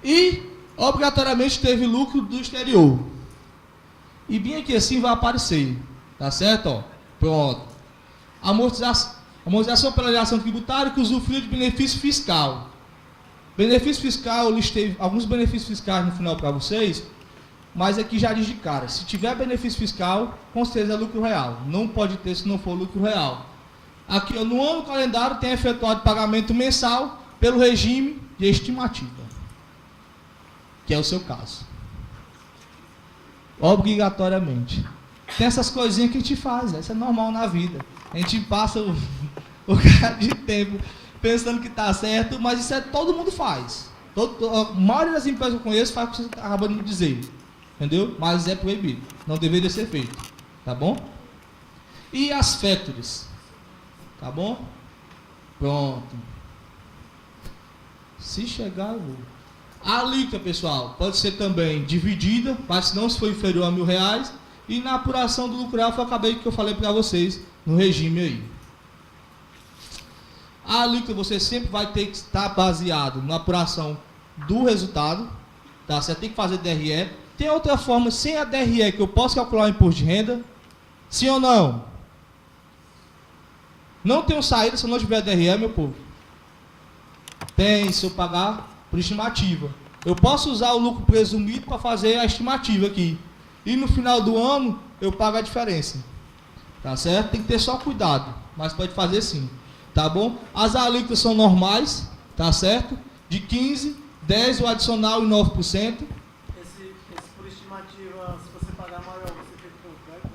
E obrigatoriamente teve lucro do exterior. E bem aqui assim vai aparecer, tá certo? Ó, pronto. Amortização pela geração tributária que usufrui de benefício fiscal. Benefício fiscal, eu listei alguns benefícios fiscais no final para vocês, mas aqui já diz de cara, se tiver benefício fiscal, com certeza é lucro real. Não pode ter se não for lucro real. Aqui, no ano calendário, tem efetuado pagamento mensal pelo regime de estimativa, que é o seu caso. Obrigatoriamente. Tem essas coisinhas que a gente faz, isso é normal na vida. A gente passa o cara de tempo pensando que está certo, mas isso todo mundo faz. A maioria das empresas que eu conheço faz o que você acaba de me dizer. Entendeu? Mas é proibido. Não deveria ser feito. Tá bom? E as factories? Tá bom? Pronto. Se chegar, eu vou. A alíquota, pessoal, pode ser também dividida, mas não se for inferior a R$1.000. E na apuração do lucro real, foi acabei que eu falei para vocês no regime aí. A alíquota você sempre vai ter que estar baseado na apuração do resultado, tá? Você tem que fazer DRE. Tem outra forma, sem a DRE, que eu posso calcular o imposto de renda? Sim ou não? Não tenho saída se eu não tiver DRE, meu povo. Tem, se eu pagar por estimativa. Eu posso usar o lucro presumido para fazer a estimativa aqui. E no final do ano, eu pago a diferença. Tá certo? Tem que ter só cuidado, mas pode fazer sim. Tá bom? As alíquotas são normais, tá certo? De 15, 10, o adicional e 9%. Esse por estimativa, se você pagar maior, você tem que ter um crédito?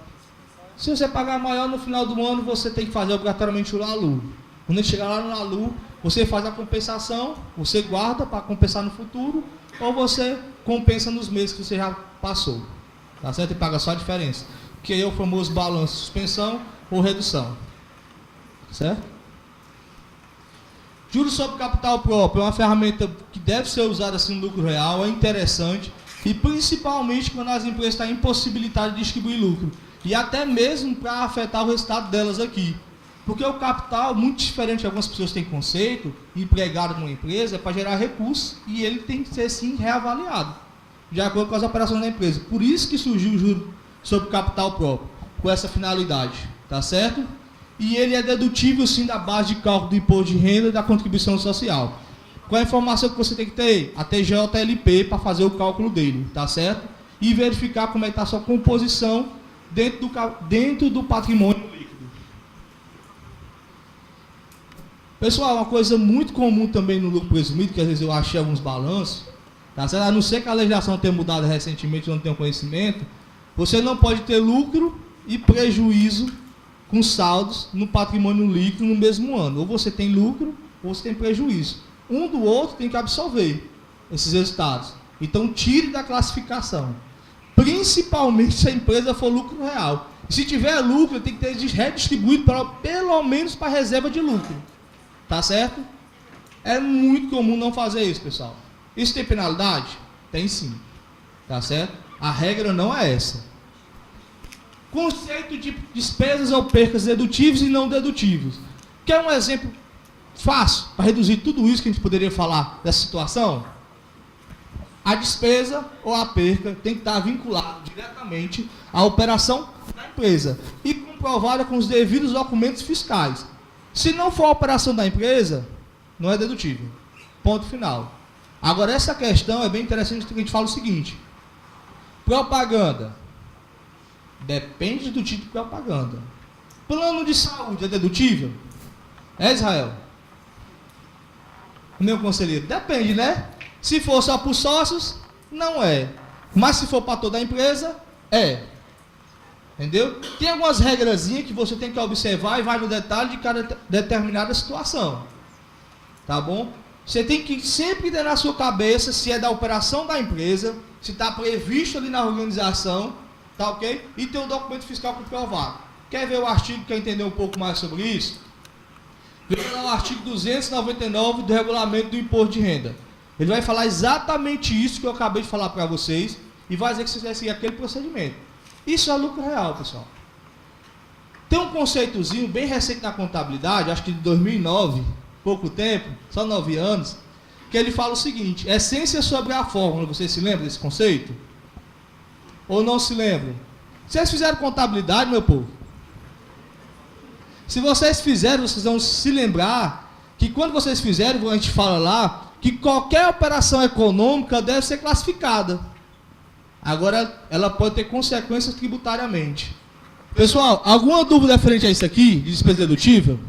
Se você pagar maior no final do ano, você tem que fazer obrigatoriamente o LALU. Quando ele chegar lá no LALU, você faz a compensação, você guarda para compensar no futuro, ou você compensa nos meses que você já passou. Tá certo? E paga só a diferença. Que é o famoso balanço, suspensão ou redução. Certo? Juros sobre capital próprio é uma ferramenta que deve ser usada assim no lucro real, é interessante, e principalmente quando as empresas estão impossibilitadas de distribuir lucro. E até mesmo para afetar o resultado delas aqui. Porque o capital, muito diferente de algumas pessoas têm conceito, empregado numa empresa, é para gerar recursos e ele tem que ser sim reavaliado, de acordo com as operações da empresa. Por isso que surgiu o juro sobre capital próprio, com essa finalidade, tá certo? E ele é dedutível sim da base de cálculo do imposto de renda e da contribuição social. Qual a informação que você tem que ter? A TJLP para fazer o cálculo dele, tá certo? E verificar como é que está a sua composição dentro do patrimônio líquido. Pessoal, uma coisa muito comum também no lucro presumido, que às vezes eu achei alguns balanços, tá certo? A não ser que a legislação tenha mudado recentemente, eu não tenho conhecimento, você não pode ter lucro e prejuízo com saldos no patrimônio líquido no mesmo ano. Ou você tem lucro, ou você tem prejuízo. Um do outro tem que absorver esses resultados. Então, tire da classificação. Principalmente se a empresa for lucro real. E se tiver lucro, tem que ter redistribuído pelo menos para a reserva de lucro. Tá certo? É muito comum não fazer isso, pessoal. Isso tem penalidade? Tem sim. Tá certo? A regra não é essa. Conceito de despesas ou percas dedutíveis e não dedutíveis. Quer um exemplo fácil para reduzir tudo isso que a gente poderia falar dessa situação? A despesa ou a perca tem que estar vinculada diretamente à operação da empresa e comprovada com os devidos documentos fiscais. Se não for a operação da empresa, não é dedutível. Ponto final. Agora, essa questão é bem interessante, que a gente fala o seguinte: propaganda. Depende do tipo de propaganda. Plano de saúde é dedutível? É, Israel? Meu conselheiro, depende, né? Se for só para os sócios, não é. Mas se for para toda a empresa, é. Entendeu? Tem algumas regrazinhas que você tem que observar e vai no detalhe de cada determinada situação. Tá bom? Você tem que sempre ter na sua cabeça se é da operação da empresa, se está previsto ali na organização, tá ok? E tem um documento fiscal comprovado. Quer ver o artigo, quer entender um pouco mais sobre isso? Veja lá o artigo 299 do regulamento do imposto de renda. Ele vai falar exatamente isso que eu acabei de falar para vocês e vai dizer que vocês devem seguir aquele procedimento. Isso é lucro real, pessoal. Tem um conceitozinho bem recente na contabilidade, acho que de 2009, pouco tempo, só 9 anos, que ele fala o seguinte: essência sobre a fórmula. Vocês se lembram desse conceito? Ou não se lembram? Vocês fizeram contabilidade, meu povo? Se vocês fizeram, vocês vão se lembrar que quando vocês fizeram, a gente fala lá, que qualquer operação econômica deve ser classificada. Agora, ela pode ter consequências tributariamente. Pessoal, alguma dúvida referente a isso aqui, de despesa dedutível?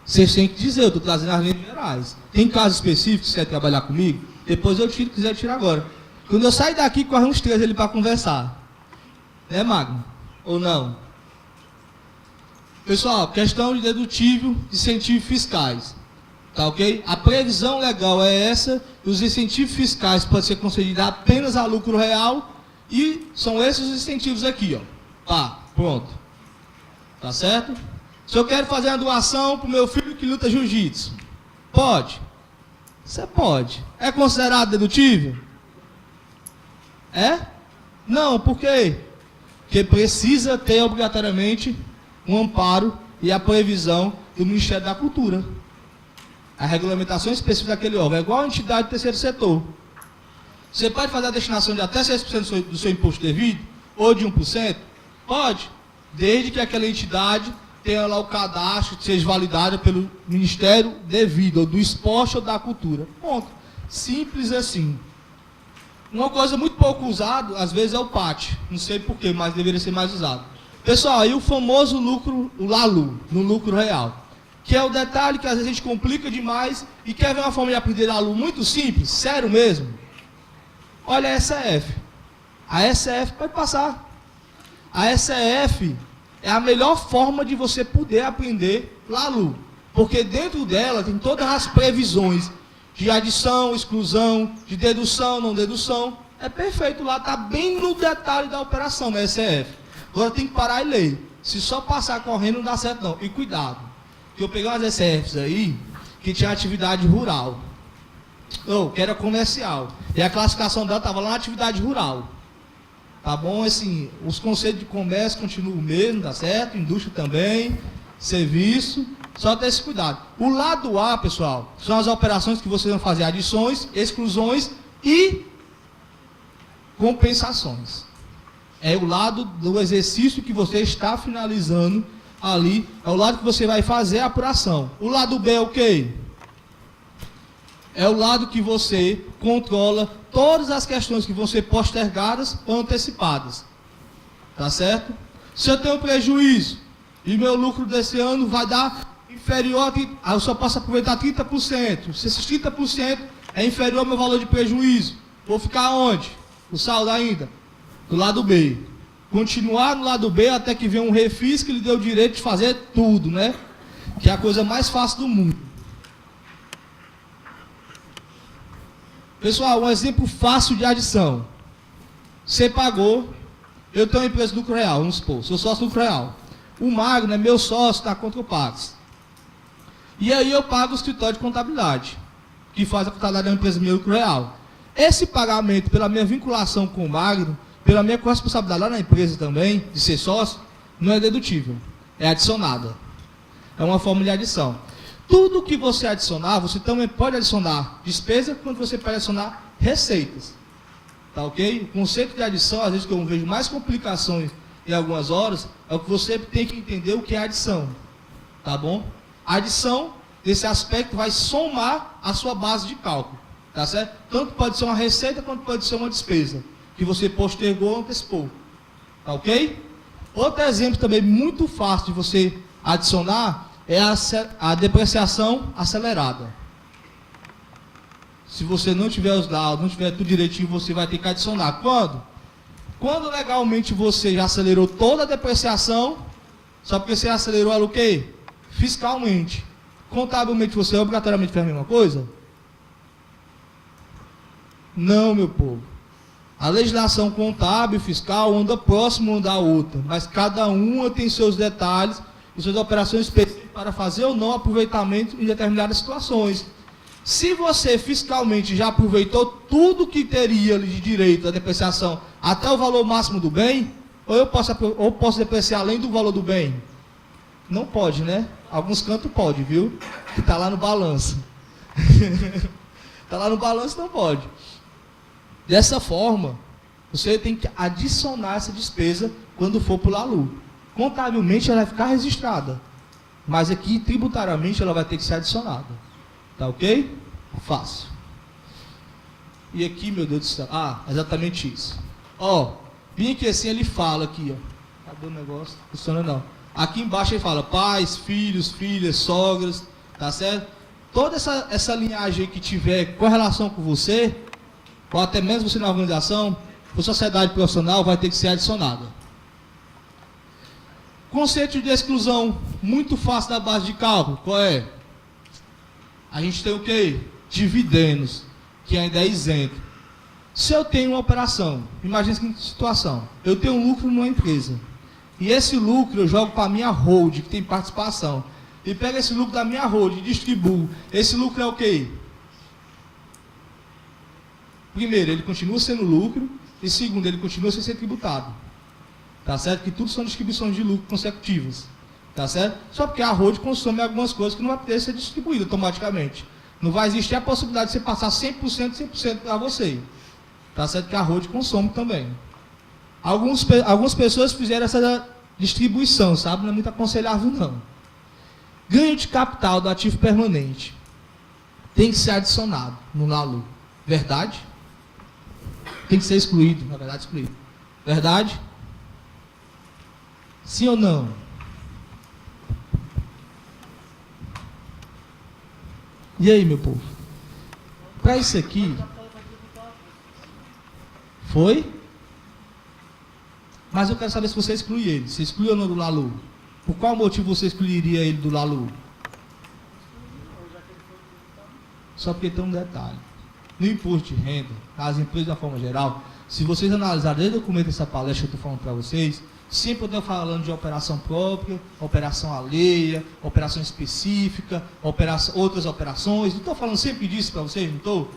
Vocês têm que dizer, eu estou trazendo as linhas gerais. Tem casos específicos que você quer trabalhar comigo? Depois eu tiro, quiser tirar agora. Quando eu sair daqui, corre uns 3 ali para conversar. Né, Magno? Ou não? Pessoal, questão de dedutível de incentivos fiscais. Tá ok? A previsão legal é essa. Os incentivos fiscais podem ser concedidos apenas a lucro real. E são esses os incentivos aqui, ó. Tá, pronto. Tá certo? Se eu quero fazer uma doação para o meu filho que luta jiu-jitsu, pode? Você pode. É considerado dedutível? É? Não, por quê? Porque precisa ter obrigatoriamente um amparo e a previsão do Ministério da Cultura. A regulamentação específica daquele órgão é igual a entidade do terceiro setor. Você pode fazer a destinação de até 6% do seu imposto devido, ou de 1%? Pode, desde que aquela entidade tenha lá o cadastro, seja validado pelo Ministério devido, ou do esporte ou da cultura. Ponto. Simples assim. Uma coisa muito pouco usada, às vezes, é o PAT. Não sei porquê, mas deveria ser mais usado. Pessoal, aí o famoso lucro, o LALU, no lucro real. Que é o detalhe que às vezes a gente complica demais e quer ver uma forma de aprender LALU muito simples, sério mesmo. Olha a SEF. A SEF pode passar. A SEF é a melhor forma de você poder aprender LALU. Porque dentro dela tem todas as previsões de adição, exclusão, de dedução, não dedução. É perfeito lá, está bem no detalhe da operação da ECF. Agora tem que parar e ler. Se só passar correndo não dá certo não. E cuidado, que eu peguei umas ECFs aí que tinha atividade rural. Ou que era comercial. E a classificação dela estava lá na atividade rural. Tá bom? Assim, os conceitos de comércio continuam o mesmo, tá certo? Indústria também, serviço. Só ter esse cuidado. O lado A, pessoal, são as operações que vocês vão fazer adições, exclusões e compensações. É o lado do exercício que você está finalizando ali. É o lado que você vai fazer a apuração. O lado B é o quê? É o lado que você controla todas as questões que vão ser postergadas ou antecipadas. Tá certo? Se eu tenho prejuízo e meu lucro desse ano vai dar inferior a eu só posso aproveitar 30%. Se esses 30% é inferior ao meu valor de prejuízo, vou ficar onde? O saldo ainda? Do lado B. Continuar no lado B até que venha um refis que lhe dê o direito de fazer tudo, né? Que é a coisa mais fácil do mundo. Pessoal, um exemplo fácil de adição. Você pagou, eu tenho uma empresa de lucro real, vamos supor, sou sócio do lucro real. O Magno é meu sócio, está contra o Pax. E aí eu pago o escritório de contabilidade, que faz a contabilidade da empresa minha lucro real. Esse pagamento, pela minha vinculação com o Magno, pela minha responsabilidade lá na empresa também, de ser sócio, não é dedutível, é adicionada. É uma forma de adição. Tudo que você adicionar, você também pode adicionar despesa, quando você pode adicionar receitas. Tá ok? O conceito de adição, às vezes que eu vejo mais complicações em algumas horas, é o que você tem que entender o que é adição. Tá bom? A adição, nesse aspecto, vai somar a sua base de cálculo. Tá certo? Tanto pode ser uma receita, quanto pode ser uma despesa, que você postergou ou antecipou. Tá ok? Outro exemplo também muito fácil de você adicionar é a depreciação acelerada. Se você não tiver os dados, não tiver tudo direitinho, você vai ter que adicionar. Quando? Quando legalmente você já acelerou toda a depreciação, só porque você acelerou ela o quê? Fiscalmente. Contabilmente você obrigatoriamente faz a mesma coisa? Não, meu povo. A legislação contábil e fiscal anda próximo uma da outra, mas cada uma tem seus detalhes e suas operações específicas para fazer ou não aproveitamento em determinadas situações. Se você fiscalmente já aproveitou tudo que teria de direito à depreciação até o valor máximo do bem, ou eu posso depreciar além do valor do bem? Não pode, né? Alguns cantos pode, viu? Que está lá no balanço. Está lá no balanço, não pode. Dessa forma, você tem que adicionar essa despesa quando for para o LALU. Contabilmente ela vai ficar registrada, mas aqui tributariamente ela vai ter que ser adicionada. Tá ok? Fácil. E aqui, meu Deus do céu, exatamente isso. Ó, bem aqui assim ele fala aqui, ó. Cadê o negócio? Não funciona não. Aqui embaixo ele fala pais, filhos, filhas, sogras, tá certo? Toda essa linhagem que tiver correlação com você, ou até mesmo você na organização, por sociedade profissional, vai ter que ser adicionada. Conceito de exclusão, muito fácil da base de cálculo, qual é? A gente tem o quê? Dividendos, que ainda é isento. Se eu tenho uma operação, imagine a seguinte situação, eu tenho um lucro numa empresa, e esse lucro eu jogo para a minha hold, que tem participação, e pego esse lucro da minha hold e distribuo. Esse lucro é o quê? Primeiro, ele continua sendo lucro, e segundo, ele continua sem ser tributado. Tá certo? Que tudo são distribuições de lucro consecutivas. Tá certo? Só porque a hold consome algumas coisas que não vai poder ser distribuída automaticamente. Não vai existir a possibilidade de você passar 100% para você. Tá certo? Que a hold consome também. Algumas pessoas fizeram essa distribuição, sabe? Não é muito aconselhável, não. Ganho de capital do ativo permanente tem que ser adicionado no LALU. Verdade? Tem que ser excluído, na verdade, excluído. Verdade? Sim ou não? E aí, meu povo? Para isso aqui... Foi? Mas eu quero saber se você exclui ele. Você exclui ou não do LALU? Por qual motivo você excluiria ele do LALU? Só porque tem um detalhe. No imposto de renda, as empresas de uma forma geral, se vocês analisarem desde o começo dessa palestra que eu estou falando para vocês, sempre eu estou falando de operação própria, operação alheia, operação específica, outras operações. Não estou falando sempre disso para vocês, não estou?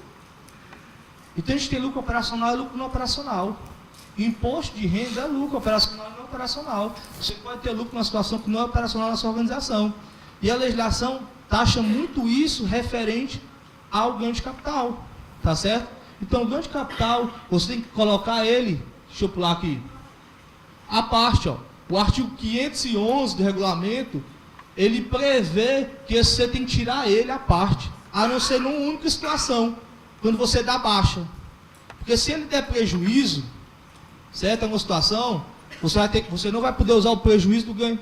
Então a gente tem lucro operacional e lucro não operacional. Imposto de renda é lucro operacional e não operacional. Você pode ter lucro numa situação que não é operacional na sua organização. E a legislação taxa muito isso referente ao ganho de capital. Tá certo? Então o ganho de capital, você tem que colocar ele, deixa eu pular aqui, a parte, ó, o artigo 511 do regulamento, ele prevê que você tem que tirar ele à parte, a não ser numa única situação, quando você dá baixa. Porque se ele der prejuízo, certo? Em uma situação, você não vai poder usar o prejuízo do ganho,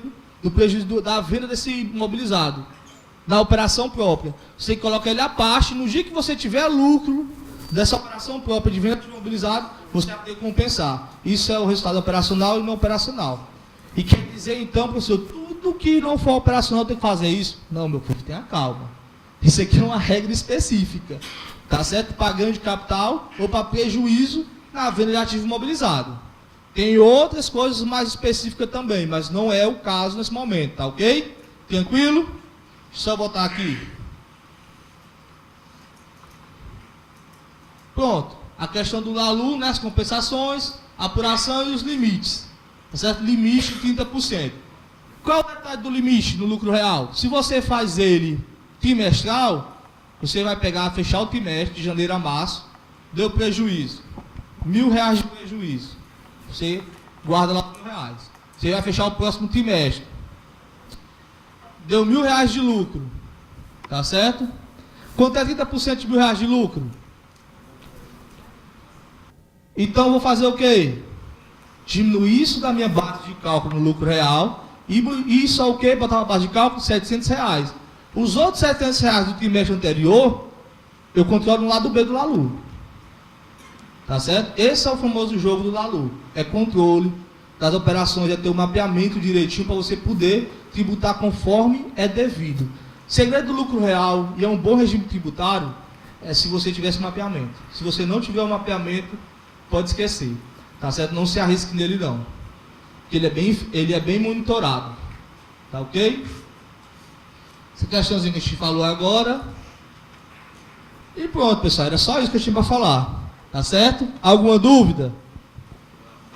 da venda desse imobilizado, da operação própria. Você tem que colocar ele à parte, no dia que você tiver lucro dessa operação própria de venda de imobilizado, você vai poder compensar. Isso é o resultado operacional e não operacional. E quer dizer então, professor, tudo que não for operacional tem que fazer isso? Não, meu povo, tenha calma. Isso aqui é uma regra específica. Tá certo? Para ganho de capital ou para prejuízo na venda de ativo imobilizado. Tem outras coisas mais específicas também, mas não é o caso nesse momento, tá ok? Tranquilo? Deixa eu botar aqui. Pronto. A questão do LALU, né, as compensações, apuração e os limites. Tá certo? Limite de 30%. Qual é o detalhe do limite no lucro real? Se você faz ele trimestral, você vai fechar o trimestre de janeiro a março, deu prejuízo. R$1.000 de prejuízo. Você guarda lá R$1.000. Você vai fechar o próximo trimestre. Deu R$1.000 de lucro. Tá certo? Quanto é 30% de R$1.000 de lucro? Então eu vou fazer o quê? Diminuir isso da minha base de cálculo no lucro real. E isso é o quê? Botar uma base de cálculo de R$700. Os outros R$700 do trimestre anterior, eu controlo no lado B do LALU. Tá certo? Esse é o famoso jogo do LALU. É controle das operações, é ter um mapeamento direitinho para você poder tributar conforme é devido. Segredo do lucro real e é um bom regime tributário é se você tivesse mapeamento. Se você não tiver um mapeamento, pode esquecer. Tá certo? Não se arrisque nele não. Porque ele é bem monitorado. Tá ok? Essa questãozinha que a gente falou agora. E pronto, pessoal. Era só isso que eu tinha para falar. Tá certo? Alguma dúvida?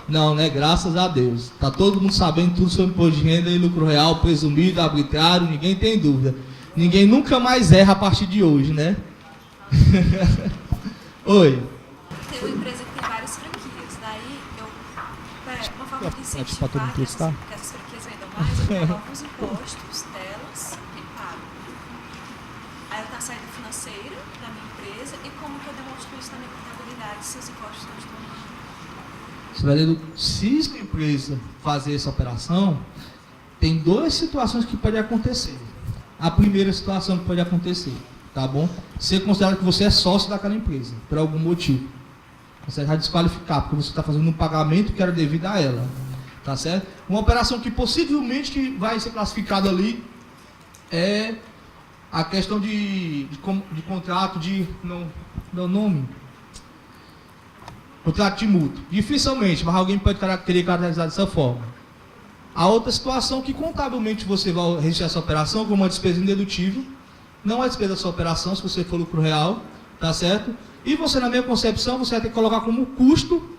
Não, né? Graças a Deus. Tá todo mundo sabendo tudo sobre imposto de renda e lucro real, presumido, arbitrário. Ninguém tem dúvida. Ninguém nunca mais erra a partir de hoje, né? Oi. Tem uma empresa que tem várias franquias. Daí, uma forma de incentivar que essas franquias vendam mais, eu coloco os impostos delas e pago. Aí está a saída financeira da minha empresa e como que eu demonstro isso na minha contabilidade se os impostos não estão lá. Se a empresa fazer essa operação, tem duas situações que podem acontecer. A primeira situação que pode acontecer, tá bom? Você considera que você é sócio daquela empresa, por algum motivo. Você vai desqualificar, porque você está fazendo um pagamento que era devido a ela. Tá certo? Uma operação que possivelmente que vai ser classificada ali é a questão de contrato de... Não nome... Contrato de mútuo. Dificilmente, mas alguém pode querer caracterizar dessa forma. A outra situação que contabilmente você vai registrar essa operação como uma despesa indedutível. Não é despesa da sua operação, se você for lucro real, tá certo? E você, na minha concepção, você vai ter que colocar como custo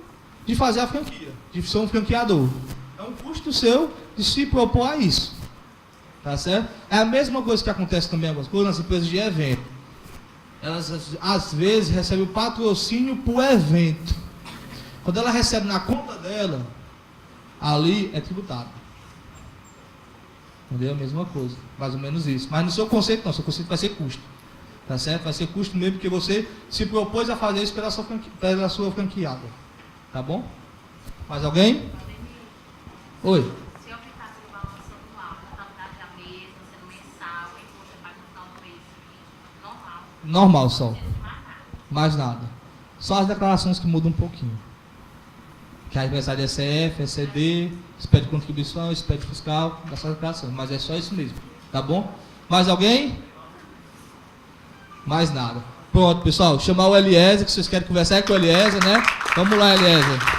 de fazer a franquia, de ser um franqueador. É um custo seu de se propor a isso. Tá certo? É a mesma coisa que acontece também algumas coisas nas empresas de evento. Elas, às vezes, recebem o patrocínio por evento. Quando ela recebe na conta dela, ali é tributado. Entendeu? A mesma coisa. Mais ou menos isso. Mas no seu conceito, não. Seu conceito vai ser custo. Tá certo? Vai ser custo mesmo porque você se propôs a fazer isso pela sua franqueada. Tá bom? Mais alguém? Oi. Se eu aplicasse o valor anual, a contabilidade é a mesma, sendo mensal, o imposto é pago no final do mês, normal. Normal só. Mais nada. Só as declarações que mudam um pouquinho. Que a mensagem é CF, é CD, expede contribuição, expede fiscal, dessas declarações. Mas é só isso mesmo, tá bom? Mais alguém? Mais nada. Pronto, pessoal, chamar o Eliezer, que vocês querem conversar com o Eliezer, né? Vamos lá, Eliezer.